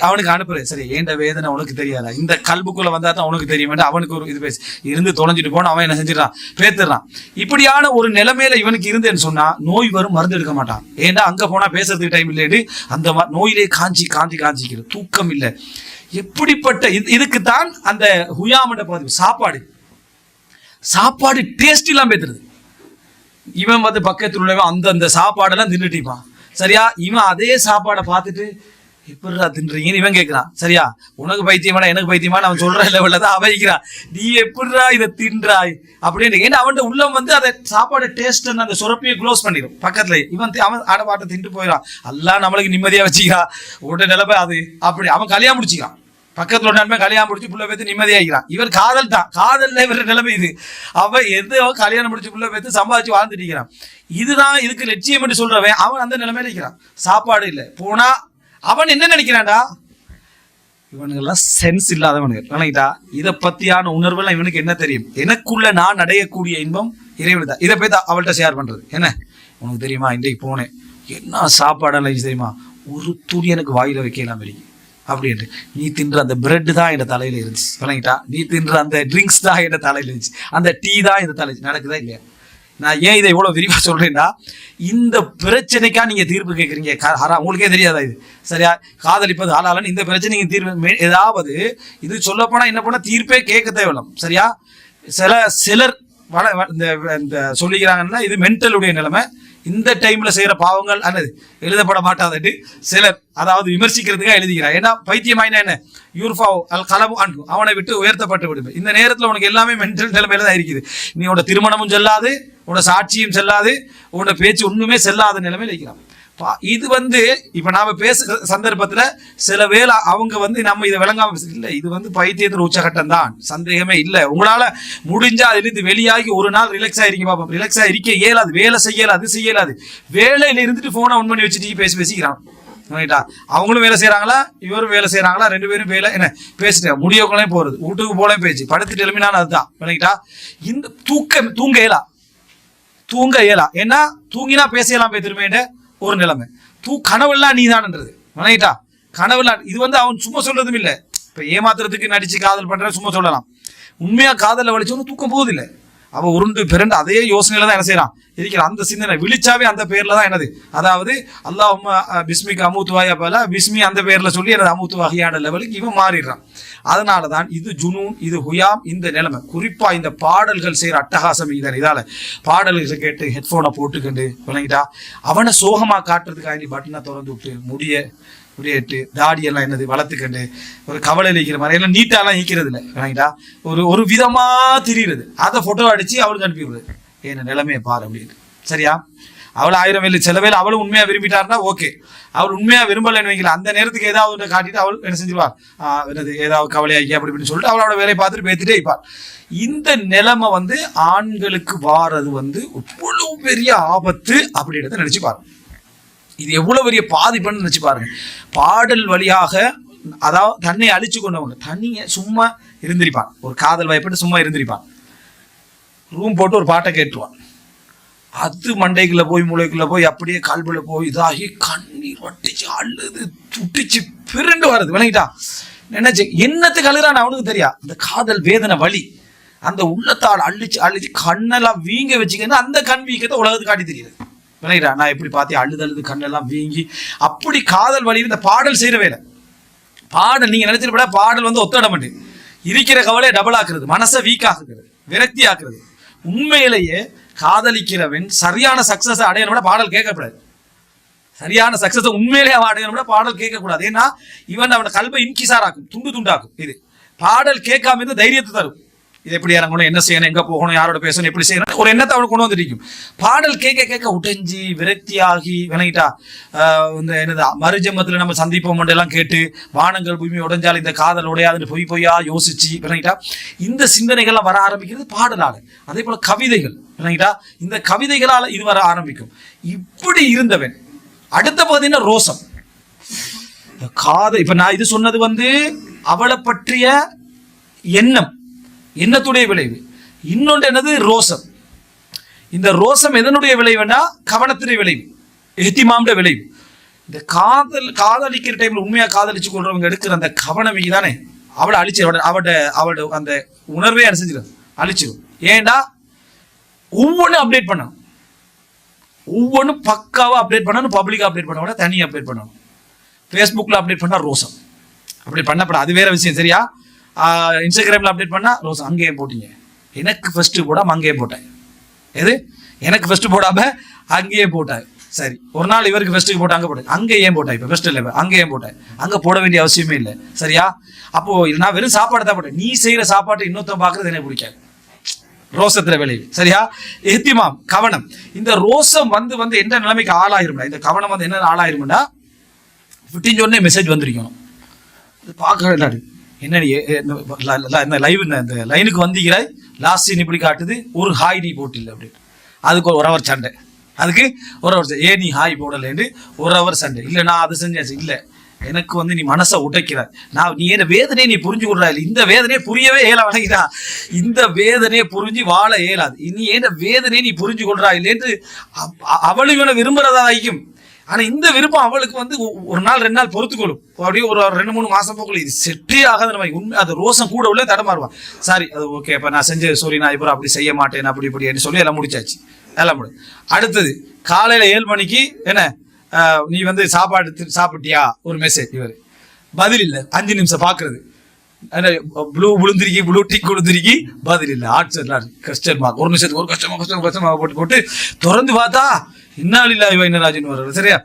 அவனுக்கு அனுப்புறது. சரி ஏண்ட வேதனை உனக்கு தெரியாதா, இந்த கல்புக்குள்ள வந்தா தான் உனக்கு தெரியும், அவனுக்கு ஒரு இது பேசி இருந்து தொலைஞ்சிட்டு போன அவன் என்ன செஞ்சிடறான், பேத்துறான். இப்படியான ஒரு நிலைமையில இவனுக்கு இருந்தேன்னு சொன்னா நோய் வரும், மருந்து எடுக்க மாட்டான். ஏன்னா அங்க போனா பேசுறதுக்கு டைம் இல்லைன்னு அந்த நோயிலே காஞ்சிக்கிறது, தூக்கம் இல்லை. எப்படிப்பட்ட இதுக்குத்தான் அந்த ஹுயாமண்ட பதிவு சாப்பாடு டேஸ்ட் எல்லாம் பேத்துறது. இவன் பக்கத்தில் உள்ளவன் அந்த சாப்பாடெல்லாம் தின்னுட்டிப்பான் சரியா. இவன் அதே சாப்பாடை பார்த்துட்டு எப்படிடா தின்றீங்கன்னு இவன் கேட்கிறான் சரியா. உனக்கு பைத்தியமாடா எனக்கு பைத்தியமான அவன் சொல்ற லெவல்லதான் அவன் வைக்கிறான், நீ எப்படிடா இதை தின்றாய் அப்படின்னு. ஏன்னா அவன் உள்ளம் அதை சாப்பாடு டேஸ்ட் அந்த சுரப்பியை க்ளோஸ் பண்ணிடும் பக்கத்துல. அவன் ஆடப்பாட்டை தின்ட்டு போயிடான், எல்லாம் நம்மளுக்கு நிம்மதியா வச்சுக்கிறான். உடனே நிலைமை அது அப்படி. அவன் கல்யாணம் முடிச்சுக்கிறான், பக்கத்துல ஒரு கல்யாணம் முடிச்சு புள்ள பேத்து நிம்மதியாகிறான். இவர் காதல் தான், காதல்ல இவர நிலைமை இது. அவன் கல்யாணம் முடிச்சு புள்ள பேத்து சம்பாதிச்சு வாழ்ந்துட்டு இருக்கிறான். இதுதான் இதுக்கு லட்சியம் என்று சொல்றவன் அவன் அந்த நிலைமையில இருக்கிறான். சாப்பாடு இல்லை போனா அவன் என்ன நினைக்கிறான்டா, இவனுங்கெல்லாம் சென்ஸ் இல்லாதவனுங்க. இதை பத்தியான உணர்வுலாம் இவனுக்கு என்ன தெரியும், எனக்குள்ள நான் அடையக்கூடிய இன்பம் இறைவன் தான். இதை போய் அவள்கிட்ட ஷேர் பண்றது. என்ன உனக்கு தெரியுமா, இன்றைக்கு போனேன், என்ன சாப்பாடெல்லாம் தெரியுமா, ஒரு துணி எனக்கு வாயில வைக்கலாம் இருக்கு, அப்படின்ட்டு. நீ தின்ற அந்த பிரெட் தான் என் தலையில இருந்துச்சு, விளங்கிட்டா? நீ தின்ற அந்த ட்ரிங்க்ஸ் தான் என் தலையில இருந்துச்சு, அந்த டீ தான் என் தலையில. நடக்குதா இல்லையா? நான் ஏன் இதை இவ்வளோ விரிவாக சொல்கிறேன்னா, இந்த பிரச்சனைக்கா நீங்கள் தீர்ப்பு கேட்குறீங்க. உங்களுக்கே தெரியாதா இது? சரியா? காதலிப்பது ஆளாலன்னு இந்த பிரச்சனை நீங்கள் தீர்ப்பு ஏதாவது இது சொல்லப்போனால் என்ன பண்ணால் தீர்ப்பே கேட்க தேவையில்லை. சரியா? சிலர் இந்த சொல்லிக்கிறாங்கன்னா இது மென்டலுடைய நிலைமை. இந்த டைம்ல செய்யற பாவங்கள் அல்லது எழுதப்பட மாட்டாது சிலர் அதாவது விமர்சிக்கிறதுக்காக எழுதிக்கிறார். ஏன்னா பைத்தியமாயினா என்ன, யூர்ஃபா அல் கலபு அன்பு, அவனை விட்டு உயர்த்தப்பட்டு விடுமே. இந்த நேரத்தில் உனக்கு எல்லாமே மென்டல் நிலைமையில தான் இருக்குது. நீ உன்னோட திருமணமும் செல்லாது, உன்னோட சாட்சியும் செல்லாது, உன்னோட பேச்சு ஒண்ணுமே செல்லாத நிலைமையில் இருக்கிறான். இது இப்ப நாம பேசுற சந்தர்ப்பத்துல சில வேளை அவங்க நம்ம இதை விளங்காம இல்லை, இது பைத்தியத்தின் உச்சகட்டம் தான், சந்தேகமே இல்லை. உங்களால முடிஞ்சா அதிலிருந்து வெளியாகி ஒரு நாள் ரிலாக்ஸ் ஆயிருக்கீங்க பாப்போம். ரிலாக்ஸ் ஆயிருக்க இயலாது, வேலை செய்யலாது, அது செய்யலாது. வேலையில இருந்துட்டு போனை ஆன் பண்ணி வச்சுட்டு பேசிக்கிறான். அவங்களும் வேலை செய்யறாங்களா, இவரும் வேலை செய்யறாங்களா, ரெண்டு பேரும் வேலை என்ன பேசிட்டு முடியவங்களையும் போறது, வீட்டுக்கு போலையும் பேச்சு, படுத்துட்டு எழுப்பினாலும் அதுதான். விளங்கிட்டா? இந்த தூங்க இயலா. ஏன்னா தூங்கினா பேசலாம் திரும்ப ஒரு நிலைமை. கனவுலாம் நீதான்ன்றது. வணங்கிட்டா? கனவுலாம் இது அவன் சும்மா சொல்றதும் இல்லை. இப்ப ஏமாத்துறதுக்கு நடிச்சு காதல் பண்ற சும்மா சொல்லலாம். உண்மையா காதல வலிச்சவனு தூக்கம் போவதில்லை. அவ உருண்டு பிறண்டு அதே யோசனையில தான் என்ன செய்யறான் இருக்கிற. அந்த சிந்தனை விழிச்சாவே அந்த பேர்ல தான் என்னது, அதாவது அல்லாஹும்ம பிஸ்மிக்கு அமுத்துவாயா போல பிஸ்மி அந்த பேர்ல சொல்லி எனது அமுத்து வகையான லெவலுக்கு இவன் மாறிடுறான். அதனாலதான் இது ஜுனூன், இது ஹுயாம், இந்த நிலைமை. குறிப்பா இந்த பாடல்கள் செய்யற அட்டகாசம் இதன் இதால பாடல்களை கேட்டு ஹெட்போனை போட்டுக்கண்டு விளங்கிட்டா அவனை சோகமா காட்டுறதுக்காக பட்டனை திறந்து விட்டு முடியட்டு தாடியெல்லாம் என்னது வளர்த்துக்கண்டு ஒரு கவலை இழிக்கிற மாதிரி எல்லாம் நீட்டாலாம் ஈக்கிறது இல்லை. விளங்கிட்டா? ஒரு விதமா திரியுறது, அதை போட்டோ அடிச்சு அவளுக்கு அனுப்பி விடுறது. என்ன நிலைமையை பாரு அப்படின்னு. சரியா? அவள் 1000 வேலை சில வேலை அவளும் உண்மையா விரும்பிட்டாருன்னா ஓகே. அவள் உண்மையா விரும்பலன்னு வைக்கல, அந்த நேரத்துக்கு ஏதாவது காட்டிட்டு அவள் என்ன செஞ்சிருவார், ஏதாவது கவலையாக்கி அப்படி இப்படின்னு சொல்லிட்டு அவளோட வேலையை பார்த்துட்டு பேத்துட்டே இருப்பார். இந்த நிலைமை ஆண்களுக்கு வாரது இவ்வளவு பெரிய ஆபத்து அப்படின்றத நினைச்சு பாருங்க. இது எவ்வளவு பெரிய பாதிப்புன்னு நினைச்சு பாருங்க. பாடல் வழியாக அதாவது தன்னை அழிச்சு கொண்டவங்க தனிய சும்மா இருந்திருப்பான், ஒரு காதல் வயப்பட்டு சும்மா இருந்திருப்பான், ரூம் போட்டு ஒரு பாட்டை கேட்டுருவான். அது மண்டைக்குள்ள போய் மூளைக்குள்ள போய் அப்படியே கல்வில போய் இதாகி கண்ணீர் வட்டிச்சு அழுது துட்டிச்சு பிறண்டு வருது. விளங்கிட்டா? நினைச்சு என்னத்துக்கு அழுகிறான் அவனுக்கு தெரியா. அந்த காதல் வேதனை வலி அந்த உள்ளத்தால் அழிச்சு கண்ணெல்லாம் வீங்க வச்சுக்கன்னு அந்த கண் வீக்கத்தை உலகத்துக்கு காட்டி தெரியுது. விளங்கிட்டா? நான் எப்படி பார்த்தேன், அழுது கண்ணெல்லாம் வீங்கி அப்படி காதல் வலி. இந்த பாடல் செய்யற வேலை பாடல் நீங்க நினைச்சிருப்பா பாடல் ஒத்தட மாட்டேன் இருக்கிற கவலையை டபுள் ஆக்குறது, மனசை வீக் ஆக்குறது, விரக்தி ஆக்குறது. உண்மையிலேயே காதலிக்கிறவன் சரியான சக்சஸ் அடையணும்னா பாடல் கேட்கக்கூடாது. சரியான சக்சஸ் உண்மையிலேயே அவன் அடையணும்னா பாடல் கேட்கக்கூடாது. ஏன்னா அவனை கல்வை இன்கிசாராக்கும், துண்டு துண்டாக்கும். இது பாடல் கேட்காம இருந்து தைரியத்தை தரும். இது எப்படி இறங்கணும், என்ன செய்யணும், எங்க போகணும், யாரோட பேசணும், எப்படி செய்யணும், ஒரு எண்ணத்தை அவனை கொண்டு வந்துருக்கும். பாடல் கேட்க கேட்க உடைஞ்சி விரக்தியாகி விளங்கிட்டா இந்த என்னது மறுஜென்மத்துல நம்ம சந்திப்போம் எல்லாம் கேட்டு வானங்கள் பூமி உடைஞ்சால் இந்த காதல் உடையாதுன்னு பொய்யா யோசிச்சு விளங்கிட்டா இந்த சிந்தனைகள்லாம் வர ஆரம்பிக்கிறது பாடலால. அதே போல கவிதைகள் விளங்கிட்டா இந்த கவிதைகளால இது வர ஆரம்பிக்கும். இப்படி இருந்தவன் அடுத்த பார்த்தீங்கன்னா ரோசம் காதல். இப்ப நான் இது சொன்னது அவளை பற்றிய எண்ணத்துடைய விளைவு. இன்னொன்று என்னது ரோசம். இந்த ரோசம் எதனுடைய விளைவுனா கவனத்துடைய விளைவு, எஹ்திமாமுடைய விளைவு. இந்த காதலிக்கிற டைம்ல உண்மையா காதலிச்சு கொள்றவங்க எடுக்கிற அந்த கவனம் தானே அவளை அழிச்சு அவளோட அந்த உணர்வே அனுசரிச்சிடும், அழிச்சிடும். ஏண்டா ஒவ்வொன்றும் அப்டேட் பண்ணணும், ஒவ்வொன்றும் பக்காவா அப்டேட் பண்ணணும். பப்ளிக்கா அப்டேட் பண்ண விட தனியாக அப்டேட் பண்ணணும். ஃபேஸ்புக்கில் அப்டேட் பண்ணா ரோசம், அப்டேட் பண்ணப்பட அது வேற விஷயம். சரியா? இன்ஸ்டாகிராமில் அப்டேட் பண்ணா ரோசம். அங்கேயும் போட்டீங்க, எனக்கு ஃபர்ஸ்ட் போடாம அங்கேயே போட்டேன். எது எனக்கு ஃபர்ஸ்ட் போடாம அங்கேயே போட்டாங்க. சரி, ஒரு நாள் இவருக்கு ஃபர்ஸ்ட்டுக்கு போட்டு அங்கே போட்டேன், அங்கே ஏன் போட்டேன், இப்போ ஃபர்ஸ்ட் இல்லை அங்கே ஏன் போட்டேன், அங்கே போட வேண்டிய அவசியமே இல்லை. சரியா? அப்போ நான் வெறும் சாப்பாடு தான் போட்டேன். நீ செய்யற சாப்பாட்டை இன்னொருத்தன் பார்க்கறது எனக்கு பிடிக்காது. ரோசத்துல விளைவு. சரியா? எஹ்திமாம் கவனம். இந்த ரோசம் எந்த நிலைமைக்கு ஆளாயிரும்டா, இந்த கவனம் என்ன ஆளாயிரும்டா, 15 உடனே மெசேஜ் வந்திருக்கணும். பார்க்க என்ன லைவ் இந்த லைனுக்கு வந்தீங்கிறாய் லாஸ்ட் சீன் இப்படி காட்டுது, ஒரு ஹாய் நீ போட்டில்லை அப்படின்னு. அதுக்கு ஒரு அவர் சண்டை, அதுக்கு ஒரு அவர் ஏன் நீ ஹாய் போடலைன்னு ஒரு அவர் சண்டை. இல்லை நான் அதை செஞ்சாச்சு, இல்லை எனக்கு நீ மனசை உடைக்கிறாய், நீ என்ன வேதனையை நீ புரிஞ்சு கொள்றா, இல்லை இந்த வேதனையை புரியவே ஏல வணங்கிடா, இந்த வேதனையை புரிஞ்சு வாழ இயலாது, நீ ஏன் வேதனையை நீ புரிஞ்சு கொள்றா இல்லைன்னு அவளும் இவனை விரும்புறதா வைக்கும். ஆனா இந்த விருப்பம் அவளுக்கு வந்து ஒரு நாள் 2 நாள் பொறுத்துக்கொள்ளும். அப்படியே ஒரு 2-3 மாசம் போக்குள்ள இது செட்டே ஆகாத மாதிரி உண்மை அது ரோசம் கூட உள்ள தடமாறுவான். சாரி அது ஓகே அப்ப நான் செஞ்ச சாரி நான் இப்போ அப்படி செய்ய மாட்டேன் அப்படி இப்படி சொல்லி எல்லாம் முடிச்சாச்சு. எல்லாம் முடியும். அடுத்தது காலையில 7 மணிக்கு என்ன நீ வந்து சாப்பாடு சாப்பிட்டியா ஒரு மெசேஜ். இவர் பதில் இல்லை. 5 நிமிஷம் பாக்குறது ப்ளூ விழுந்திருக்கி ப்ளூ டிக் விழுந்திருக்கி பதில் இல்லை. ஆட்சர் கஸ்டர் மார்க் ஒரு நிமிஷத்துக்கு ஒரு கஷ்டமா போட்டு திறந்து பார்த்தா இன்னாலில்லா இவராஜன் வர்றது. சரியா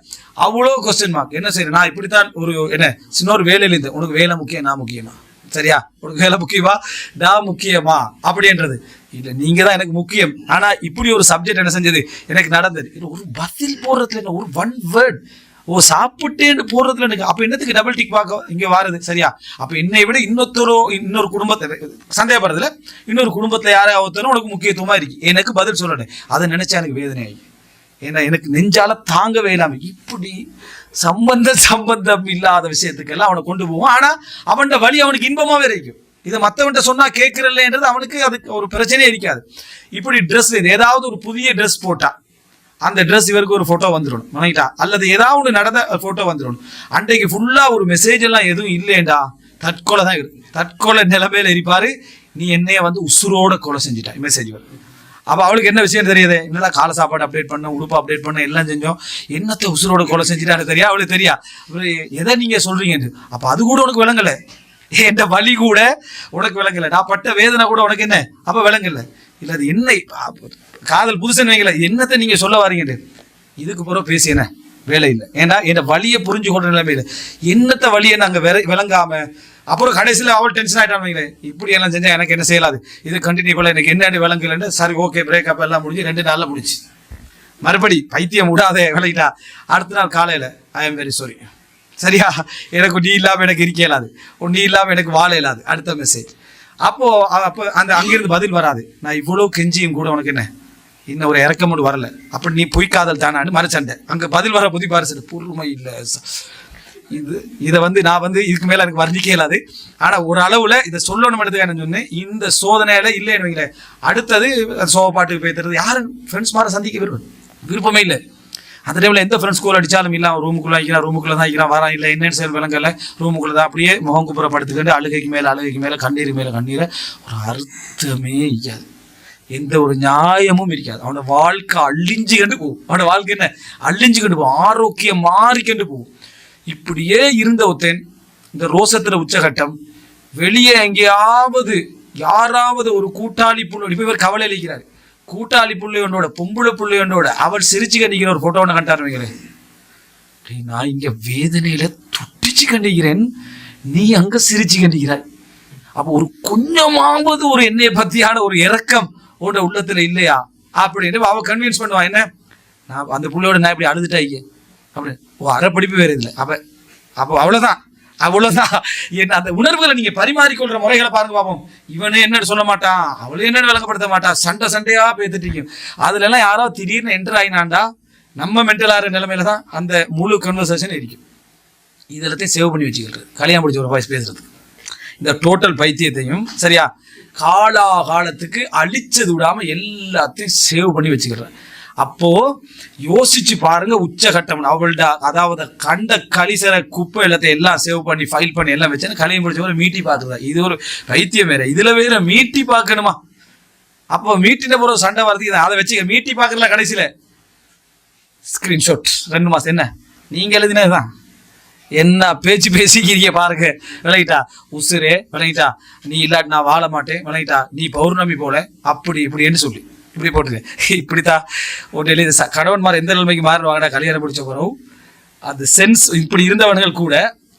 அவ்வளோ கொஸ்டின் மார்க். என்ன செய்யணும் நான் இப்படித்தான் ஒரு என்ன சின்ன ஒரு வேலையில இருந்தேன். உனக்கு வேலை முக்கியம் நான் முக்கியமா? சரியா உனக்கு வேலை முக்கியமா நான் முக்கியமா அப்படின்றது இல்லை. நீங்க தான் எனக்கு முக்கியம். ஆனா இப்படி ஒரு சப்ஜெக்ட் என்ன செஞ்சது எனக்கு நடந்தது. ஒரு பதில் போடுறதுல என்ன ஒரு 1 வேர்ட் சாப்பிட்டேன்னு போடுறதுல எனக்கு அப்ப என்னத்துக்கு டபுள் டிக் பார்க்க இங்க வாருது. சரியா அப்ப என்னை விட இன்னொரு குடும்பத்தை சந்தேகப்படுறதுல இன்னொரு குடும்பத்துல யாராவது உனக்கு முக்கியத்துவமா இருக்கு எனக்கு பதில் சொல்லணும். அதை நினைச்சா எனக்கு வேதனை ஆகி ஏன்னா எனக்கு நெஞ்சால தாங்கவே இல்லாம இப்படி சம்பந்தம் இல்லாத விஷயத்துக்கெல்லாம் அவனை கொண்டு போவான். ஆனா அவன் வழி அவனுக்கு இன்பமாவே இருக்கும். இதை மற்றவன்கிட்ட சொன்னா கேட்கறல்லைன்றது அவனுக்கு அதுக்கு ஒரு பிரச்சனையே இருக்காது. இப்படி ட்ரெஸ் ஏதாவது ஒரு புதிய ட்ரெஸ் போட்டா அந்த ட்ரெஸ் இவருக்கு ஒரு போட்டோ வந்துடும் நினைக்கிட்டா அல்லது ஏதாவது நடந்த போட்டோ வந்துடும். அன்றைக்கு ஃபுல்லா ஒரு மெசேஜ் எல்லாம் எதுவும் இல்லைண்டா தற்கொலை தான் இருக்கு. தற்கொலை நிலைமையில இருப்பாரு. நீ என்னைய வந்து உசுரோட கொலை செஞ்சுட்டா மெசேஜ் வருது. அப்ப அவளுக்கு என்ன விஷயம் தெரியுது என்னடா காலை சாப்பாடு அப்டேட் பண்ண உடுப்பு அப்டேட் பண்ண எல்லாம் செஞ்சோம் என்னத்தை உசுரோட கொலை செஞ்சுட்டான்னு தெரியா அவளுக்கு தெரியா எதை நீங்க சொல்றீங்க. அப்ப அது கூட உனக்கு விளங்கல. என் வலி கூட உனக்கு விளங்கல. நான் பட்ட வேதனை கூட உனக்கு என்ன அப்ப விளங்கல. இல்ல அது என்ன காதல் புதுசுன்னு வைங்கள என்னத்தை நீங்க சொல்ல வாரீங்க. இதுக்கு பிறகு பேசி என்ன வேலை இல்லை. ஏன்னா என் வழியை புரிஞ்சு கொள்ற நிலைமையில என்னத்த வழியை நாங்க விளங்காம அப்புறம் கடைசியில் அவள் டென்ஷன் ஆயிட்டான் வைங்களேன். இப்படி எல்லாம் செஞ்சா எனக்கு என்ன செய்யலாது இது கண்டினியூ பண்ணல எனக்கு என்ன விளங்கலன்னு சரி ஓகே பிரேக்கப் எல்லாம் முடிஞ்சு 2 நாள்ல முடிச்சு மறுபடி பைத்தியம் விடாதே விளையிட்டா. அடுத்த நாள் காலையில ஐ எம் வெரி சாரி. சரியா எனக்கு நீ இல்லாம எனக்கு இருக்க இயலாது நீ இல்லாம எனக்கு வாழ இயலாது. அடுத்த மெசேஜ் அப்போ அந்த அங்கிருந்து பதில் வராது. நான் இவ்வளவு கெஞ்சியும் கூட உனக்கு என்ன இன்னும் ஒரு இறக்கம் மட்டும் வரல. அப்படி நீ பொய் காதல் தானான்னு மறைச்சண்டை. அங்க பதில் வர புதி பாரு பொறுமை இல்லை. இதை வந்து நான் வந்து இதுக்கு மேல எனக்கு வர்ணிக்க இயலாது. ஆனா ஒரு அளவுல இதை சொல்லணும் எடுத்துக்கான சொன்னேன். இந்த சோதனையில இல்லைன்னு வைங்களேன். அடுத்தது சோக பாட்டுக்கு பேசுறது யாரும் ஃப்ரெண்ட்ஸ் மாதிரி சந்திக்க விருப்பமே இல்லை. அந்த டைம்ல எந்த ஃப்ரெண்ட்ஸ் ஸ்கூல் அடிச்சாலும் இல்லை ரூமுக்குள்ள வைக்கிறான் ரூமுக்குள்ள தான் வைக்கிறான் வரான் இல்லை என்னென்னு செயல் விளங்கல ரூமுக்குள்ள தான் அப்படியே முகம் குப்புறப்படுத்துக்கிட்டு அழுகைக்கு மேல கண்ணீர் மேல கண்ணீரை ஒரு அர்த்தமே இருக்காது. எந்த ஒரு நியாயமும் இருக்காது. அவனோட வாழ்க்கை அழிஞ்சுக்கிட்டு போகும். அவனோட வாழ்க்கை என்ன அழிஞ்சுக்கிட்டு போகும். ஆரோக்கியம் மாறிக்கிட்டு போகும். இப்படியே இருந்த ஒருத்தன் இந்த ரோசத்துல உச்சகட்டம் வெளியே எங்கேயாவது யாராவது ஒரு கூட்டாளி புள்ளை இப்ப இவர் கவலை அளிக்கிறார். கூட்டாளி புள்ளையோட பொம்புளை புள்ளையோட அவள் சிரிச்சு கண்டிக்கிற ஒரு போட்டோ ஒன்று கண்டாருவீங்களே. நான் இங்க வேதனையில துட்டிச்சு கண்டிக்கிறேன் நீ அங்க சிரிச்சு கண்டிக்கிறாய். அப்ப ஒரு கொஞ்சமாவது ஒரு என்னைய பத்தியான ஒரு இரக்கம் உன்னோட உள்ளத்துல இல்லையா அப்படின்னு அவ கன்வின்ஸ் பண்ணுவான். என்ன நான் அந்த புள்ளையோட நான் இப்படி அழுதுட்டாங்க அப்படின்னு அரை படிப்பு வேற இல்லை. அப்போ அவ்வளவுதான் என்ன அந்த உணர்வுகளை நீங்க பரிமாறிக்கொள்ற முறைகளை பாருங்க பாப்போம். இவனு என்ன சொல்ல மாட்டான் அவளே என்ன விளங்கப்படுத்த மாட்டான் சண்டையா பேத்துட்டு அதுல எல்லாம் யாராவது திடீர்னு என்டர் ஆயினாண்டா நம்ம மென்டல் ஆகிற நிலைமையில தான் அந்த முழு கன்வர்சேஷன் இருக்கும். இதெல்லாத்தையும் சேவ் பண்ணி வச்சுக்கிறது கல்யாணம் முடிச்ச ஒரு வாய்ஸ் பேசுறது இந்த டோட்டல் பைத்தியத்தையும் சரியா காலத்துக்கு அழிச்சது விடாம எல்லாத்தையும் சேவ் பண்ணி வச்சுக்கிறேன். அப்போ யோசிச்சு பாருங்க உச்சகட்டம் அவள்கிட்ட அதாவது கண்ட கலிசர குப்பை எல்லாத்தையும் எல்லாம் சேவ் பண்ணி ஃபைல் பண்ணி எல்லாம் வச்சு கல்யாணம் முடிச்ச மீட்டி பாக்குறதா இது ஒரு பைத்தியம் வேற. இதுல வேற மீட்டி பார்க்கணுமா? அப்போ மீட்டின பிறகு சண்டை வரதுக்கு அதை வச்சு மீட்டி பாக்குறல கடைசியில ஸ்கிரீன்ஷாட் 2 மாசம் என்ன நீங்க எழுதினதுதான் என்ன பேச்சு பேசிக்கிறீங்க பாருங்க. விளங்கிட்டா உசுரே விளங்கிட்டா நீ இல்லாட்டி நான் வாழ மாட்டேன் விளங்கிட்டா நீ பௌர்ணமி போல அப்படி இப்படின்னு சொல்லி இப்படி போட்டுருக்கேன். இப்படித்தான் ஒரு எழுதி கணவன் மாதிரி எந்த நிலைமைக்கு மாறிடுவாங்கடா கல்யாணம் முடிச்ச பிறகு அந்த சென்ஸ் இப்படி இருந்தவர்கள் கூட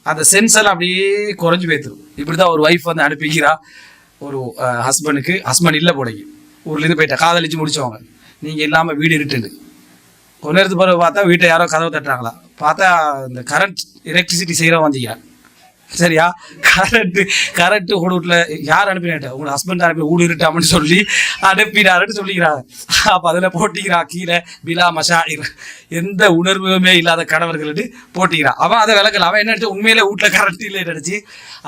அந்த சென்ஸ் எல்லாம் அப்படியே குறைஞ்சு போய்த்துரும். இப்படிதான் ஒரு ஒய்ஃப் வந்து அனுப்பிக்கிறா ஒரு ஹஸ்பண்டுக்கு. ஹஸ்பண்ட் இல்லை போடைக்கு ஊர்லேருந்து போயிட்டா காதலிச்சு முடிச்சவங்க. நீங்கள் இல்லாமல் வீடு இருட்டுது. கொஞ்ச நேரத்துக்கு பிறகு பார்த்தா வீட்டை யாரோ கதவை தட்டுறாங்களா பார்த்தா இந்த கரண்ட் எலக்ட்ரிசிட்டி செய்கிறவன் வந்தீங்க சரியா கரண்ட் உங்களோட வீட்டில் யார் அனுப்பினாட்ட உங்களோட ஹஸ்பண்ட் அனுப்பி ஊடு இருட்டாமன்னு சொல்லி அனுப்பினாருன்னு சொல்லிக்கிறாங்க. அப்போ அதில் போட்டிக்கிறா கீழே பிலா மஷாயிர் எந்த உணர்வுமே இல்லாத கணவர்கள்ட்டு போட்டிக்கிறான். அவன் அதை விளக்கல. அவன் என்ன உண்மையில வீட்டில் கரண்ட் இல்லை நினைச்சு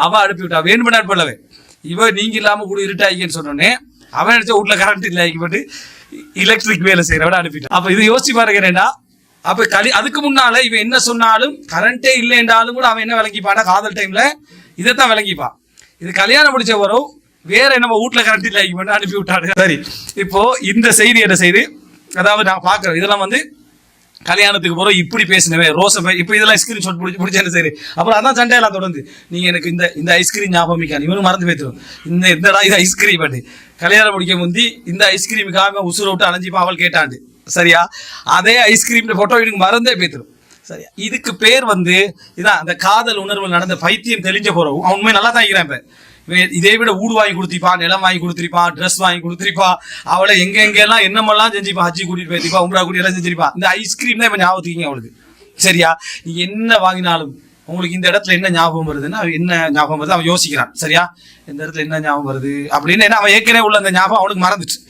அவன் அனுப்பி விட்டான். வேணுமென்னு அனுப்பலவே இவன் நீங்க இல்லாமல் ஊடு இருட்டாயின்னு சொன்னோன்னே அவன் நினைச்ச வீட்டில் கரண்ட் இல்லை போட்டு எலக்ட்ரிக் வேலை செய்கிறவன அனுப்பிட்டான். அப்போ இது யோசிச்சு பாருங்க என்னன்னா அப்ப அதுக்கு முன்னால இவன் என்ன சொன்னாலும் கரண்டே இல்லை என்றாலும் கூட அவன் என்ன விளங்கிப்பானா காதல் டைம்ல இதைத்தான் விளங்கிப்பான். இது கல்யாணம் முடிச்ச வரும் வேற என்ன வீட்டுல கரண்ட் இல்லை அனுப்பி விட்டாரு. சரி, இப்போ இந்த செய்தி என்ன செய்து, அதாவது நான் பாக்குறேன் இதெல்லாம் வந்து கல்யாணத்துக்கு போறோம் இப்படி பேசினவே ரோசம் இப்போ இதெல்லாம் ஐஸ்கிரீம் ஷாட் பிடிச்ச என்ன சரி. அப்புறம் அதான் சண்டையெல்லாம் தொடர்ந்து நீங்க எனக்கு இந்த ஐஸ்கிரீம் ஞாபகம் இவனு மறந்து போய்த்துரும் இந்தடா இது ஐஸ்கிரீம் பண்ணி கல்யாணம் முடிக்க முந்தி இந்த ஐஸ்கிரீமுக்காக உசுர விட்டு அலைஞ்சிப்பா அவள் கேட்டாண்டு. சரியா, அதே ஐஸ்கிரீம் போட்டோ எனக்கு மறந்தே போய்த்துரும். சரியா, இதுக்கு பேர் வந்து இதான் அந்த காதல் உணர்வு நடந்த பைத்தியம் தெளிஞ்ச போறோம். அவன் உண்மை நல்லா தான் இருக்கிறேன். இப்ப இதே விட ஊடு வாங்கி கொடுத்திருப்பான், நிலம் வாங்கி கொடுத்திருப்பான், ட்ரெஸ் வாங்கி கொடுத்திருப்பான், அவளை எங்கெல்லாம் என்னமெல்லாம் செஞ்சுப்பான், ஹஜ்ஜி கூட்டிட்டு போயிருப்பா, உம்ரா கூட்டி எல்லாம் செஞ்சிருப்பான். இந்த ஐஸ்கிரீம் தான் இப்ப ஞாபகத்துக்கு அவளுக்கு. சரியா, நீங்க என்ன வாங்கினாலும் உங்களுக்கு இந்த இடத்துல என்ன ஞாபகம் வருதுன்னா என்ன ஞாபகம் வருது அவன் யோசிக்கிறான். சரியா, இந்த இடத்துல என்ன ஞாபகம் வருது அப்படின்னு ஏன்னா அவன் ஏற்கனவே உள்ள அந்த ஞாபகம் அவனுக்கு மறந்துச்சு.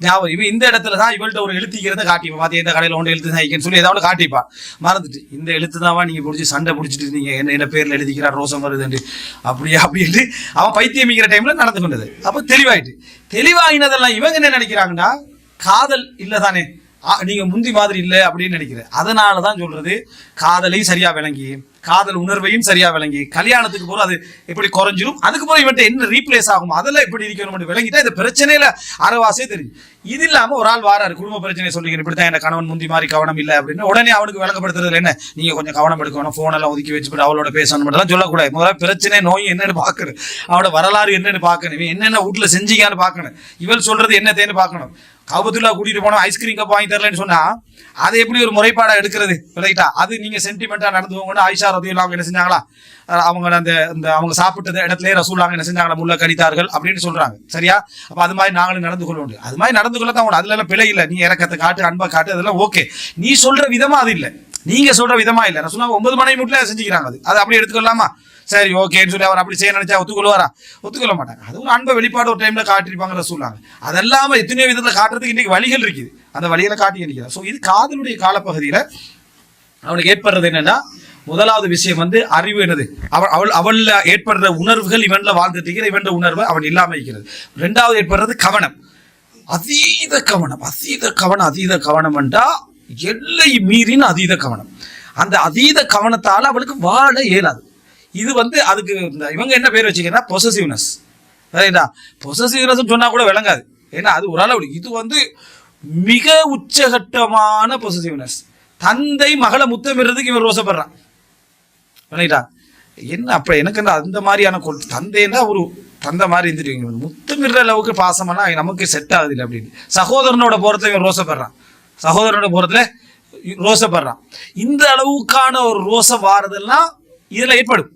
ஞாபகம் இவன் இந்த இடத்துல தான் இவள்கிட்ட ஒரு எழுத்திக்கிறத காட்டிப்பான். பார்த்து எந்த கடையில் ஒன்று எழுத்து தான் சொல்லி ஏதாவது காட்டிப்பான். மறந்துட்டு இந்த எழுத்து தான்வா நீங்க பிடிச்சி சண்டை பிடிச்சிட்டு இருந்தீங்க, என்ன பேர்ல எழுதிக்கிறான் ரோசம் வருதுண்டு அப்படின்ட்டு அவன் பைத்தியமிக்கிற டைம்ல நடந்து கொண்டது. அப்ப தெளிவாயினதெல்லாம் இவங்க என்ன நினைக்கிறாங்கன்னா காதல் இல்லதானே, நீங்க முந்தி மாதிரி இல்லை அப்படின்னு நினைக்கிறேன். அதனாலதான் சொல்றது காதலையும் சரியா விளங்கி காதல் உணர்வையும் சரியா விளங்கி கல்யாணத்துக்கு போற அது எப்படி குறைஞ்சிரும், அதுக்கு போற இவன்ட்ட என்ன ரீப்ளேஸ் ஆகும் அதெல்லாம் எப்படி இருக்கணும் விளங்கிட்டா இந்த பிரச்சனையில அறவாசே தெரியும். இது இல்லாம ஒரு ஆள் வாராரு குடும்ப பிரச்சனை சொல்றீங்க, இப்படித்தான் என்ன கணவன் முந்தி மாதிரி கவனம் இல்லை அப்படின்னு உடனே அவனுக்கு விளக்கப்படுத்துறது என்ன, நீங்க கொஞ்சம் கவனம் எடுக்கணும், போன் எல்லாம் ஒதுக்கி வச்சுட்டு அவளோட பேசணும் எல்லாம் சொல்லக்கூடாது. முதல்ல பிரச்சனை நோய் என்னன்னு பாக்கணும், அவனோட வரலாறு என்னன்னு பாக்கணும், இவன் என்னென்ன வீட்டுல செஞ்சீங்கன்னு பாக்கணும், இவள் சொல்றது என்னத்தேன்னு பாக்கணும். கபத்துல்லா கூட்டிட்டு போனோம் ஐஸ்கிரீம் கப் வாங்கி தரலன்னு சொன்னா அதை எப்படி ஒரு முறைப்பாடா எடுக்கிறது விளையிட்டா, அது நீங்க சென்டிமெண்டா நடந்துவோங்கன்னு ஆயிஷா ரதியல்லாஹு என்ன செஞ்சாங்களா, அவங்க அந்த அவங்க சாப்பிட்டது இடத்துல ரசூலுல்லாஹ் என்ன செஞ்சாங்களா முள்ள கடித்தார்கள் அப்படின்னு சொல்றாங்க. சரியா, அப்ப அது மாதிரி நாங்களும் நடந்து கொள்ள வேண்டும், அது மாதிரி நடந்து கொள்ள தான் அதுல எல்லாம் பிழை இல்லை. நீ இறக்கத்தை காட்டு அன்பை காட்டு அதெல்லாம் ஓகே, நீ சொல்ற விதமா அது இல்லை, நீங்க சொல்ற விதமா இல்லை. ரசூலுல்லாஹ் 9 மணி முட்ல செஞ்சுக்கிறாங்க, அது அப்படி எடுத்துக்கொள்ளாமா, சரி ஓகேன்னு சொல்லி அவர் அப்படி செய்ய நினைச்சா ஒத்துக்கொள்வாரா, ஒத்துக்கொள்ள மாட்டாங்க. அது ஒரு அன்பை வெளிப்பாடு ஒரு டைம்ல காட்டிருப்பாங்க ரசூலுல்லாஹ். அதெல்லாம எத்தனையோ விதத்துல காட்டுறதுக்கு இன்னைக்கு வழிகள் இருக்குது, அந்த வழியில காட்டி இருக்கிறார். ஸோ இது காதலுடைய காலப்பகுதியில அவனுக்கு ஏற்படுறது என்னன்னா முதலாவது விஷயம் வந்து அறிவு என்னது, அவள்ல ஏற்படுற உணர்வுகள் இவன்ல வாழ்ந்துட்டு இருக்கிற இவன் உணர்வு அவன் இல்லாம இருக்கிறது. ரெண்டாவது ஏற்படுறது கவனம், அதீத கவனம் என்றா எல்லை மீறின அதீத கவனம். அந்த அதீத கவனத்தால அவளுக்கு வாழ இயலாது. இது வந்து அதுக்கு இவங்க என்ன பேர் வச்சுக்கிறா பொசசிவ்னஸ். சரிங்களா, பொசசிவ்னஸ் சொன்னா கூட விளங்காது, ஏன்னா அது ஒரு அளவு. இது வந்து மிக உச்சகட்டமான பொசசிவ்னஸ். தந்தை மகளை முத்தமிடுறதுக்கு இவன் ரோசப்படுறான். விளங்கிட்டா, என்ன அப்ப எனக்கு அந்த மாதிரியான தந்தைன்னா ஒரு தந்தை மாதிரி இருந்துட்டு முத்தமிடுற அளவுக்கு பாசமெல்லாம் நமக்கு செட் ஆகுது இல்லை அப்படின்னு. சகோதரனோட போறதுல இவன் ரோசப்படுறான், சகோதரனோட போறதுல ரோசப்படுறான். இந்த அளவுக்கான ஒரு ரோசம் வாரதெல்லாம் இதுல ஏற்படும்.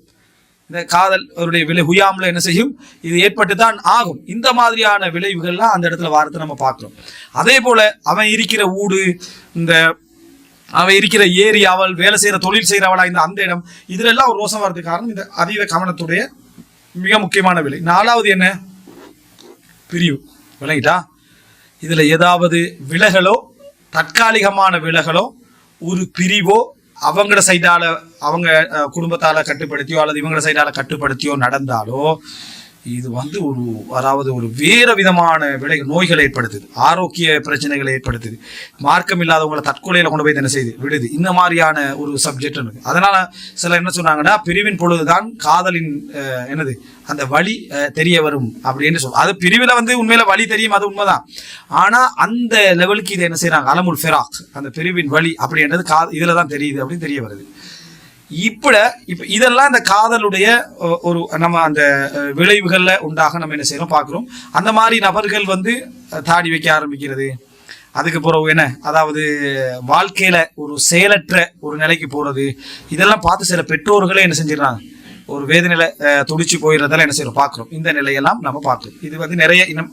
இந்த காதல் அவருடைய விலை ஹுயாம்ல என்ன செய்யும், இது ஏற்பட்டு தான் ஆகும். இந்த மாதிரியான விளைவுகள்லாம் அந்த இடத்துல வாரத்தை நம்ம பார்க்கிறோம். அதே போல அவன் இருக்கிற ஊடு, இந்த அவன் இருக்கிற ஏரியா, அவள் வேலை செய்யற தொழில் செய்யறவளா இந்த அந்த இடம், இதுல எல்லாம் ஒரு ரோசம் வர்றதுக்கு காரணம் இந்த அதீத கவனத்துடைய மிக முக்கியமான விலை. நாலாவது என்ன, பிரிவு. விளங்கிட்டா, இதுல ஏதாவது விலகலோ தற்காலிகமான விலகலோ ஒரு பிரிவோ அவங்களோட சைடால அவங்க குடும்பத்தால கட்டுப்படுத்தியோ அல்லது இவங்களோட சைடால கட்டுப்படுத்தியோ நடந்தாலோ இது வந்து அதாவது ஒரு வேற விதமான நோய்களை ஏற்படுத்துது, ஆரோக்கிய பிரச்சனைகளை ஏற்படுத்துது, மார்க்கம் இல்லாதவங்களை தற்கொலையில கொண்டு போய் என்ன செய்து விடுது. இந்த மாதிரியான ஒரு சப்ஜெக்ட் இருக்கு. அதனால சிலர் என்ன சொன்னாங்கன்னா பிரிவின் பொழுதுதான் காதலின் என்னது அந்த வழி தெரிய வரும் அப்படின்னு சொல்லுவோம். அது பிரிவில் வந்து உண்மையில வழி தெரியும், அது உண்மைதான். ஆனா அந்த லெவலுக்கு இதை என்ன செய்யறாங்க, அலமுல் ஃபெராக், அந்த பிரிவின் வழி அப்படின்றது இதுல தான் தெரியுது அப்படின்னு தெரிய வருது. இப்ப இதெல்லாம் இந்த காதலுடைய ஒரு நம்ம அந்த விளைவுகள்ல உண்டாக நம்ம என்ன செய்யறோம் பார்க்கிறோம். அந்த மாதிரி நபர்கள் வந்து தாடி வைக்க ஆரம்பிக்கிறது, அதுக்கு பிறகு என்ன அதாவது வாழ்க்கையில ஒரு செயலற்ற ஒரு நிலைக்கு போறது, இதெல்லாம் பார்த்து சில பெற்றோர்களே என்ன செஞ்சிடறாங்க ஒரு வேதனையில துடிச்சு போயிடுறதால என்ன செய்யறோம் பார்க்கிறோம். இந்த நிலையெல்லாம் நம்ம பார்க்கிறோம். இது வந்து நிறைய இன்னும்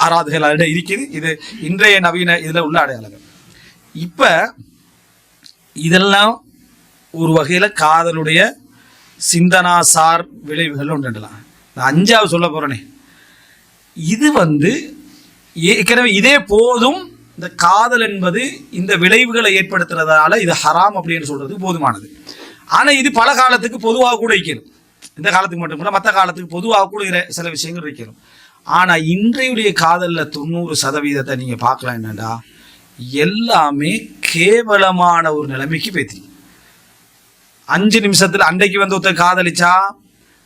ஆராதுகள் அதில் இருக்குது. இது இன்றைய நவீன இதுல உள்ள அடையாளங்கள். இப்ப இதெல்லாம் ஒரு வகையில காதலுடைய சிந்தனாசார் விளைவுகள் ஒன்றுலாம். நான் 5வது சொல்ல போறேனே, இது வந்து ஏற்கனவே இதே போதும். இந்த காதல் என்பது இந்த விளைவுகளை ஏற்படுத்துறதால இது ஹராம் அப்படின்னு சொல்றது போதுமானது. ஆனா இது பல காலத்துக்கு பொதுவாக கூட இருக்கணும். இந்த காலத்துக்கு மட்டும் கூட மற்ற காலத்துக்கு பொதுவாக கூட சில விஷயங்கள் இருக்கணும். ஆனா இன்றையுடைய காதல்ல 90% நீங்க பார்க்கலாம் என்னடா, எல்லாமே கேவலமான ஒரு நிலைமைக்கு பேத்தி. 5 நிமிஷத்துல அன்றைக்கு வந்து ஒருத்தர் காதலிச்சா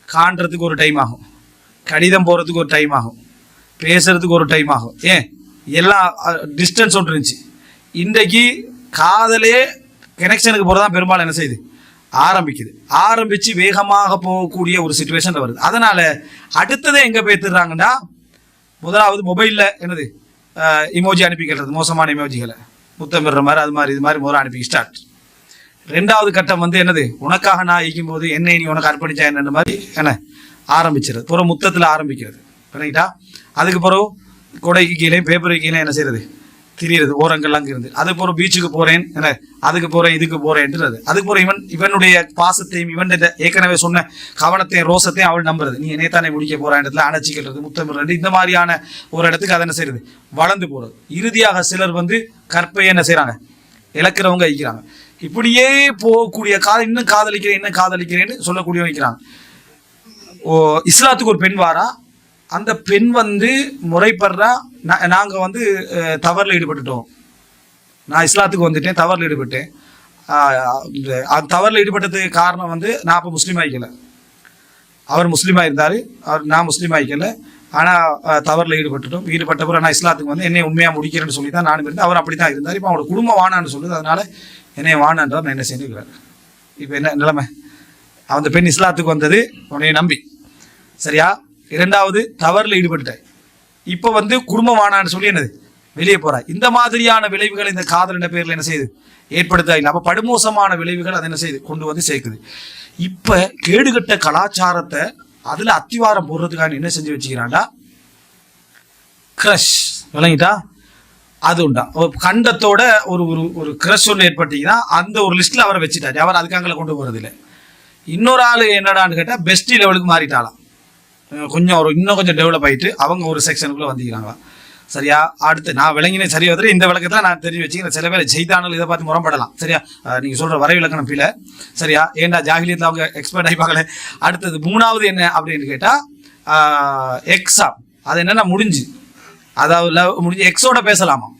காண்றதுக்கு ஒரு டைம் ஆகும், கடிதம் போறதுக்கு ஒரு டைம் ஆகும், பேசுறதுக்கு ஒரு டைம் ஆகும். ஏன் எல்லாம் டிஸ்டன்ஸ் ஒன்று இருந்துச்சு. இன்றைக்கு காதலே கனெக்ஷனுக்கு போகிறதான் பெரும்பாலும் என்ன செய்யுது, ஆரம்பிச்சு வேகமாக போகக்கூடிய ஒரு சுச்சுவேஷன் வருது. அதனால அடுத்ததை எங்கே பேத்துடுறாங்கன்னா, முதலாவது மொபைலில் என்னது இமோஜி அனுப்பிக்கிறது, மோசமான இமோஜிகளை முத்தம் பெறுற மாதிரி அது மாதிரி இது மாதிரி முதல்ல அனுப்பி ஸ்டார்ட். 2வது கட்டம் வந்து என்னது, உனக்காக நான் ஈக்கும் போது என்னை நீ உனக்கு அர்ப்பணிச்சா என்ன மாதிரி என்ன ஆரம்பிச்சிருது. பிறகு முத்தத்தில் ஆரம்பிக்கிறது பண்ணிக்கிட்டா. அதுக்கு பிறகு கொடைக்கு கீழே பேப்பருக்கு கீழே என்ன செய்யறது, திரியிறது ஓரங்கள்லாம் இருந்து. அதுக்கு பிறகு பீச்சுக்கு போறேன் என்ன, அதுக்கு போறேன் இதுக்கு போறேன்றது. அதுக்கு பிறகு இவனுடைய பாசத்தையும் இவன் ஏற்கனவே சொன்ன கவனத்தையும் ரோசத்தையும் அவள் நம்புறது. நீ என்னைத்தானே முடிக்க போற இடத்துல அணைச்சிக்கிறது, முத்தமிடுறது, இந்த மாதிரியான ஒரு இடத்துக்கு அதை என்ன செய்யறது, வளர்ந்து போறது. இறுதியாக சிலர் வந்து கற்பையை என்ன செய்யறாங்க, இழக்கிறவங்க வைக்கிறாங்க. இப்படியே போகக்கூடிய இன்னும் காதலிக்கிறேன்னு சொல்லக்கூடியவங்க வைக்கிறாங்க. இஸ்லாத்துக்கு ஒரு பெண் வாரா, அந்த பெண் வந்து முறைப்படுறா, நாங்கள் வந்து தவறில் ஈடுபட்டுட்டோம், நான் இஸ்லாத்துக்கு வந்துட்டேன், தவறில் ஈடுபட்டேன். தவறில் ஈடுபட்டதுக்கு காரணம் வந்து நான் அப்போ முஸ்லீம் ஆகிக்கல, அவர் முஸ்லீமாக இருந்தார், நான் முஸ்லீம் ஆகிக்கல. ஆனால் தவறில் ஈடுபட்ட பிறகு நான் இஸ்லாத்துக்கு வந்து என்னை உண்மையாக முடிக்கிறேன்னு சொல்லி தான் நானும் இருந்தேன், அவர் அப்படி தான் இருந்தார். இப்போ அவங்களோட குடும்பம் வானான்னு சொல்லுது, அதனால என்னை வானான்றார், நான் என்ன செஞ்சுக்கிறார். இப்போ என்ன நிலைமை, அந்த பெண் இஸ்லாத்துக்கு வந்தது உன்னைய நம்பி, சரியா? 2வது தவறில் ஈடுபட்டுட்டேன், இப்போ வந்து குடும்பம் வானான்னு சொல்லி என்னது வெளியே போறா. இந்த மாதிரியான விளைவுகள் இந்த காதல் என்ற பேரில் என்ன செய்யுது, ஏற்படுத்த இல்லை. அப்போ படுமோசமான விளைவுகள் அதை என்ன செய்யுது, கொண்டு வந்து சேர்க்குது. இப்போ கேடுகட்ட கலாச்சாரத்தை அதில் அத்திவாரம் போடுறதுக்காக என்ன செஞ்சு வச்சுக்கிறான்டா, கிரஷ் விளங்கிட்டா, அது உண்டா. கண்டத்தோட ஒரு ஒரு கிரஷ் ஒன்று ஏற்பட்டீங்கன்னா அந்த ஒரு லிஸ்ட்டில் அவரை வச்சுட்டாரு, அவர் அதுக்காக கொண்டு போகிறது இல்லை. இன்னொரு ஆள் என்னடான்னு கேட்டால் பெஸ்டி லெவலுக்கு மாறிட்டாலாம், இன்னும் கொஞ்சம் டெவலப் ஆகிட்டு அவங்க ஒரு செக்ஷனுக்குள்ளே வந்துக்கிறாங்களா, சரியா? அடுத்து நான் விளங்கினே சரி வந்துட்டு இந்த விளக்கத்தில் நான் தெரிஞ்சு வச்சுக்கிறேன். சில பேர் ஜெய்தானல் இதை பார்த்து முரம்படலாம், சரியா? நீங்கள் சொல்கிற வரை விளக்கணம் பிள்ளை, சரியா? ஏன்டா ஜாகிலியத்தில் அவங்க எக்ஸ்பர்ட் ஆகிப்பாங்களே. அடுத்தது 3வது என்ன அப்படின்னு கேட்டால் எக்ஸாம், அது என்னென்னா முடிஞ்சு, அதாவது லவ் முடிஞ்சு எக்ஸோட பேசலாமா,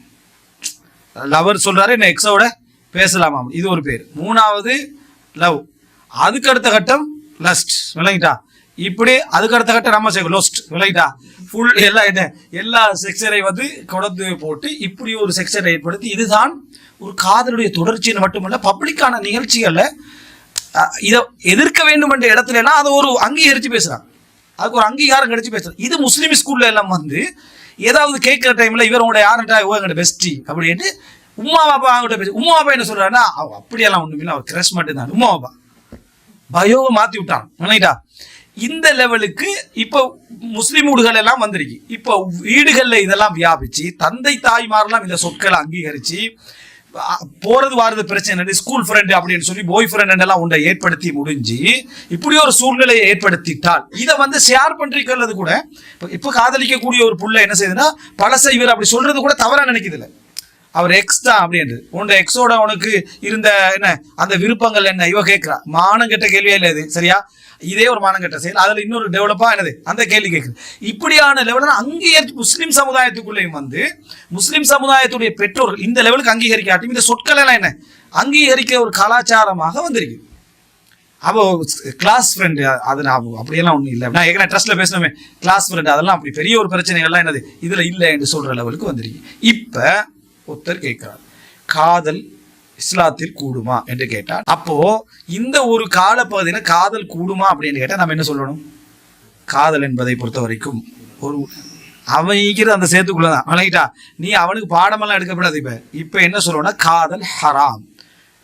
லவர் சொல்கிறாரு என்ன எக்ஸோட பேசலாமா, இது ஒரு பேர். 3வது லவ், அதுக்கு அடுத்த கட்டம் லஸ்ட் விளங்கிட்டா. இப்படி அதுக்கு அடுத்த கட்டம் நம்ம செய்வோம் லோஸ்ட் விளங்கிட்டா. ஃபுல் எல்லா செக்ஷனை வந்து கொண்டு போட்டு இப்படி ஒரு செக்ஷனை ஏற்படுத்தி, இதுதான் ஒரு காதலுடைய தொடர்ச்சின்னு மட்டுமல்ல, பப்ளிக்கான நிகழ்ச்சிகளில் இதை எதிர்க்க வேண்டும் என்ற இடத்துல எல்லாம் அதை ஒரு அங்கீகரித்து பேசுகிறாங்க, அதுக்கு ஒரு அங்கீகாரம் கிடைச்சி பேசுகிறாங்க. இது முஸ்லீம் ஸ்கூல்ல எல்லாம் வந்து ஏதாவது கேட்குற டைமில் இவரோட யாருட்டா இவங்கள்ட்ட பெஸ்டி அப்படின்ட்டு உமா பாப்பா அவங்கள்ட்ட பேச, உமா பாப்பா என்ன சொல்கிறாருன்னா அப்படியெல்லாம் ஒன்றும் இல்லை, அவர் கிரஷ் மட்டும்தான். உமா பாப்பா பயோவை மாற்றி விட்டான் விளங்கிட்டா. இந்த லெவலுக்கு இப்போ முஸ்லீம் வீடுகள் எல்லாம் வந்திருக்கு. இப்போ வீடுகளில் இதெல்லாம் வியாபிச்சு தந்தை தாய்மாரெல்லாம் இந்த சொற்களை அங்கீகரித்து போறது வாரது பிரச்சனை, ஸ்கூல் ஃப்ரெண்டு அப்படின்னு சொல்லி பாய் ஃப்ரெண்ட் எல்லாம் ஒன்றை ஏற்படுத்தி முடிஞ்சு இப்படி ஒரு சூழ்நிலையை ஏற்படுத்திட்டால் இதை வந்து ஷேர் பண்றது கூட இப்போ காதலிக்கக்கூடிய ஒரு புள்ள என்ன செய்யுதுன்னா, பழச இவர் அப்படி சொல்றது கூட தவறா நினைக்குது இல்லை, அவர் எக்ஸ் தான் அப்படின்றது. உன்ட எக்ஸோட உனக்கு இருந்த என்ன அந்த விருப்பங்கள் என்ன, இவ கேட்கிறா. மானம் கெட்ட கேள்வியே இல்லை இது, சரியா? இதே ஒரு மானம் கெட்ட செயல், அதுல இன்னொரு டெவலப்பா என்னது அந்த கேள்வி கேட்குது. இப்படியான லெவலில் அங்கீகரித்து முஸ்லீம் சமுதாயத்துக்குள்ளேயும் வந்து முஸ்லீம் சமுதாயத்துடைய பெற்றோர்கள் இந்த லெவலுக்கு அங்கீகரிக்காட்டும் இந்த சொற்கள் எல்லாம் என்ன அங்கீகரிக்க ஒரு கலாச்சாரமாக வந்திருக்கு. அப்போ கிளாஸ் ஃப்ரெண்டு அது நான் அப்படியெல்லாம் ஒன்றும் இல்லை, நான் ஏற்கனவே ட்ரஸ்ட்ல பேசணுமே கிளாஸ் ஃப்ரெண்டு, அதெல்லாம் அப்படி பெரிய ஒரு பிரச்சனைகள்லாம் என்னது இதுல இல்லை என்று சொல்ற லெவலுக்கு வந்திருக்கு. இப்ப ஒருத்தர் கேட்கிறார், காதல் இஸ்லாத்தில் கூடுமா என்று கேட்டால், அப்போ இந்த ஒரு காலப்பகுதியில காதல் கூடுமா அப்படின்னு கேட்டால் நம்ம என்ன சொல்லணும்? காதல் என்பதை பொறுத்த வரைக்கும் ஒரு அவன் அந்த சேர்த்துக்குள்ளதான் வணங்கிட்டா, நீ அவனுக்கு பாடமெல்லாம் எடுக்கப்படாது. இப்ப என்ன சொல்லணும்னா காதல் ஹராம்,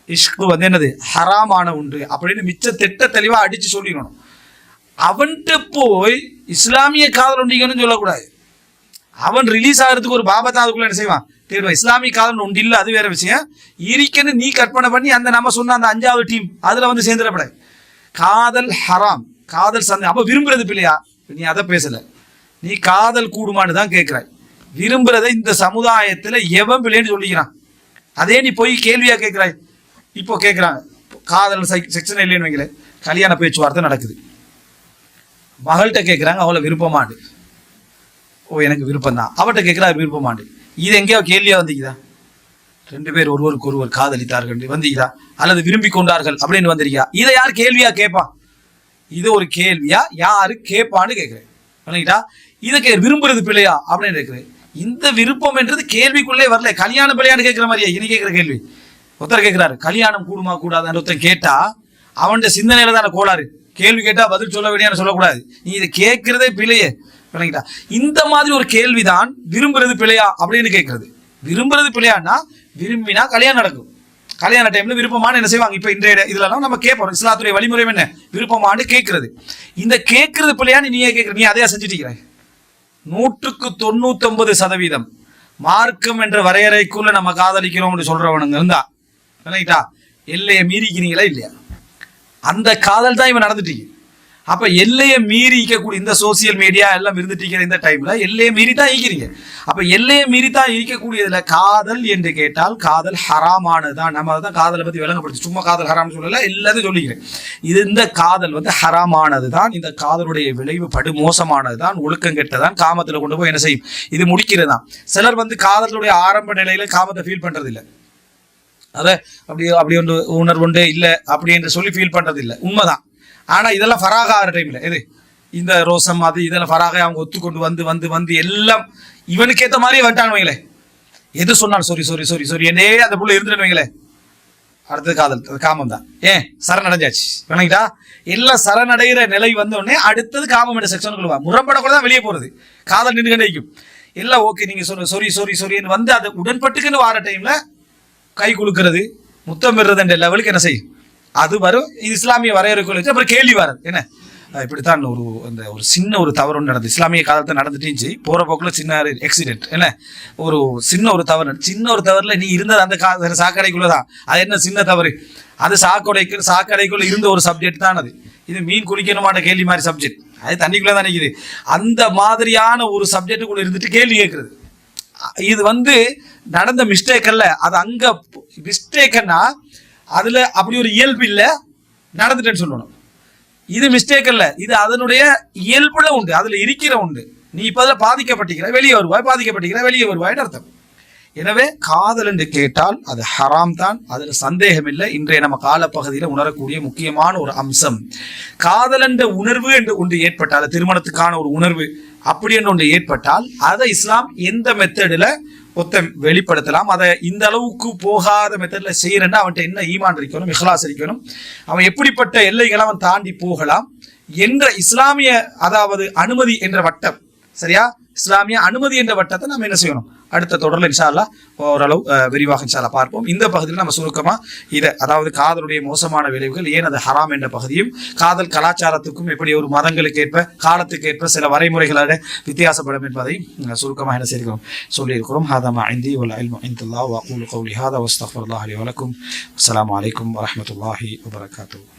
இஷ்கு வந்து என்னது ஹராமான ஒன்று அப்படின்னு மிச்ச திட்ட தெளிவா அடிச்சு சொல்லிடணும். அவன்கிட்ட போய் இஸ்லாமிய காதல் ஒன்றிக்கணும்னு சொல்லக்கூடாது. அவன் ரிலீஸ் ஆகிறதுக்கு ஒரு பாபத்தான் அதுக்குள்ள என்ன செய்வான் தேர்வு. இஸ்லாமிய காதல் ஒன்று இல்லை, அது வேற விஷயம். இருக்குன்னு நீ கற்பனை பண்ணி அந்த நம்ம சொன்ன அந்த 5வது டீம் அதுல வந்து சேர்ந்துடப்படாது. காதல் ஹராம், காதல் சந்தேகம். அப்ப விரும்புறது பிள்ளையா? நீ அதை பேசல, நீ காதல் கூடுமான்னு தான் கேட்கிறாய். விரும்புறதை இந்த சமுதாயத்துல எவன் பிள்ளைன்னு சொல்லிக்கிறான், அதே நீ போய் கேள்வியா கேட்கிறாய். இப்போ கேட்கிறாங்க காதல் செக்ஷன் இல்லைன்னு வைங்கள, கல்யாண பேச்சுவார்த்தை நடக்குது, மகள்கிட்ட கேட்கிறாங்க அவளை விருப்பமாண்டு, ஓ எனக்கு விருப்பம் தான், அவட்ட கேட்கிறா விருப்பமாண்டு. இது எங்கேயோ கேள்வியா வந்துக்குதா? 2 பேர் ஒருவருக்கு ஒருவர் காதலித்தார்கள் வந்தீங்களா, அல்லது விரும்பி கொண்டார்கள் அப்படின்னு வந்திருக்கியா? இதை யார் கேள்வியா கேட்பான்? இது ஒரு கேள்வியா யாரு கேட்பான்னு கேட்கிறேன். இதுக்கு விரும்புறது பிள்ளையா அப்படின்னு கேட்கிறேன். இந்த விருப்பம் என்றது கேள்விக்குள்ளே வரல. கல்யாணம் பிள்ளையான்னு கேட்கிற மாதிரியா இனி கேட்கிற கேள்வி? ஒருத்தர் கேட்கிறாரு கல்யாணம் கூடுமா கூடாதுன்னு. ஒருத்தர் கேட்டா அவன் சிந்தனையில தானே கோளாறு. கேள்வி கேட்டா பதில் சொல்ல வேண்டியான்னு சொல்லக்கூடாது. நீ இதை கேட்கிறதே பிள்ளையே. இந்த மாதிரி ஒரு கேள்விதான் விரும்புறது பிள்ளையா அப்படின்னு கேட்கறது. விரும்புறது பிள்ளையான்னா விரும்பினா கல்யாணம் நடக்கும். கல்யாண டைம்ல விருப்பமான என்ன செய்வாங்க? இப்ப இன்றைய இதுலாம் நம்ம கேட்போம். இஸ்லாத்துடைய வழிமுறை என்ன? விருப்பமானு கேட்கறது. இந்த கேட்கறது பிள்ளையான்னு நீயே கேட்கற. நீ அதையா செஞ்சுட்டீங்க? 199% மார்க்கம் என்ற வரையறைக்குள்ள நம்ம காதலிக்கிறோம் சொல்றவனுங்க இருந்தா எல்லையை மீறிக்கிறீங்களா இல்லையா? அந்த காதல் தான் இவன் நடந்துட்டீங்க. அப்ப எல்லையை மீறி ஈக்கக்கூடிய இந்த சோசியல் மீடியா எல்லாம் இருந்துட்டீங்க. இந்த டைம்ல எல்லையை மீறி தான் ஈக்கிறீங்க. அப்ப எல்லையை மீறி தான் ஈக்கக்கூடியதுல காதல் என்று கேட்டால் காதல் ஹராமானதுதான். நம்ம தான் காதலை பத்தி விளங்கப்படுத்தி சும்மா காதல் ஹராம்னு சொல்லல, எல்லாத்தையும் சொல்லிக்கிறேன். இந்த காதல் ஹராமானதுதான். இந்த காதலுடைய விளைவு படுமோசமானதுதான், ஒழுக்கம் கெட்டதான், காமத்துல கொண்டு போய் என்ன செய்யும்? இது முடிக்கிறதுதான். சிலர் காதலுடைய ஆரம்ப நிலையில காமத்தை ஃபீல் பண்றது இல்லை. அதை அப்படி ஒன்று உணர்வு உண்டு இல்லை அப்படி என்று சொல்லி ஃபீல் பண்றது இல்லை, உண்மைதான். ஆனா இதெல்லாம் ஃபராக ஆகிற டைம்ல எது இந்த ரோசம் அது இதெல்லாம் ஃபராக அவங்க ஒத்துக்கொண்டு வந்து வந்து வந்து எல்லாம் இவனுக்கு ஏற்ற மாதிரியே வந்துட்டான்னு வைங்களே. எது சொன்னாலும் சொரி சொரி சொரி சொரி என்னே அந்த புள்ள இருந்துட்டு வைங்களே. அடுத்தது காதல், அது காமம் தான். ஏன் சரணடைஞ்சாச்சு வேணாங்கிட்டா எல்லாம் சரணடைகிற நிலை வந்தோடனே அடுத்தது காமம் என்ற செக்ஷனுக்குள்ள முரண்படக்கூட தான் வெளியே போறது. காதல் நின்று கண்டிக்கும் எல்லாம் ஓகே. நீங்க சொரி சொரி சொரின்னு வந்து அதை உடன்பட்டுக்குன்னு வார டைம்ல கை குலுக்கிறது முத்தம் பெறுறது என்ற லெவலுக்கு என்ன செய்யும்? அது வரும். இஸ்லாமிய வரையறைக்குள்ள வச்சு அப்புறம் கேள்வி வராது. என்ன இப்படித்தான் ஒரு சின்ன ஒரு தவறு ஒன்று நடந்தது. இஸ்லாமிய காலத்தை நடந்துட்டு போற போக்குல சின்ன ஆக்சிடென்ட், என்ன ஒரு சின்ன ஒரு தவறு. சின்ன ஒரு தவறுல நீ இருந்தது அந்த சாக்கடைக்குள்ளதான். அது என்ன சின்ன தவறு? அது சாக்கடைக்குள்ள இருந்த ஒரு சப்ஜெக்ட் தான் அது. இது மீன் குடிக்கணுமான கேள்வி மாதிரி சப்ஜெக்ட். அது தண்ணிக்குள்ளதான் நிற்குது. அந்த மாதிரியான ஒரு சப்ஜெக்டுக்குள்ள இருந்துட்டு கேள்வி கேட்கறது. இது நடந்த மிஸ்டேக் அல்ல. அது அங்க மிஸ்டேக்னா அதுல அப்படி ஒரு இயல்பு இல்ல, நடந்துட்டேன்னு சொல்லணும். இது மிஸ்டேக் அல்ல, இது அதனுடைய இயல்புல உண்டு, அதுல இருக்கிற உண்டு. நீ இப்ப அதுல பாதிக்கப்பட்டிருக்கிற வெளியே வருவாய், பாதிக்கப்பட்டிருக்கிற வெளியே வருவாய்னு அர்த்தம். எனவே காதல் என்று கேட்டால் அது ஹராம் தான், அதுல சந்தேகம் இல்லை. இன்றைய நம்ம காலப்பகுதியில் உணரக்கூடிய முக்கியமான ஒரு அம்சம், காதல் என்ற உணர்வு என்று ஒன்று ஏற்பட்டால், திருமணத்துக்கான ஒரு உணர்வு அப்படி என்று ஒன்று ஏற்பட்டால் அதை இஸ்லாம் எந்த மெத்தடில் வெளிப்படுத்தலாம். அதை இந்த அளவுக்கு போகாத மெத்தட்ல செய்யறேன்னா அவன்கிட்ட என்ன ஈமான் இருக்கணும், இஹ்லாஸ் இருக்கணும், அவன் எப்படிப்பட்ட எல்லைகளை அவன் தாண்டி போகலாம் என்ற இஸ்லாமிய அதாவது அனுமதி என்ற வட்டம், சரியா? இஸ்லாமிய அனுமதி என்ற வட்டத்தை நம்ம என்ன செய்யணும்? அடுத்த தொடரில் இன்ஷா அல்லாஹ் ஓரளவு விரிவாக இன்ஷா அல்லாஹ் பார்ப்போம். இந்த பகுதியில் நம்ம சுருக்கமா இதை அதாவது காதலுடைய மோசமான விளைவுகள், ஏன் அது ஹராம் என்ற பகுதியும், காதல் கலாச்சாரத்துக்கும் எப்படி ஒரு மதங்களுக்கு ஏற்ப காலத்துக்கு ஏற்ப சில வரைமுறைகளோட வித்தியாசப்படும் என்பதையும் சுருக்கமாக என்ன செய்கிறோம் சொல்லியிருக்கிறோம். ஹாதா மா இந்தி வல் இல்மு இன்தல்லாஹ் வ அகூலு கௌலி ஹாதா வஸ்தக்ஃபிருல்லாஹ் லி வ லக்கும். அஸ்ஸலாமு அலைக்கும் வரஹ்மத்துல்லாஹி வபரகாத்துஹு.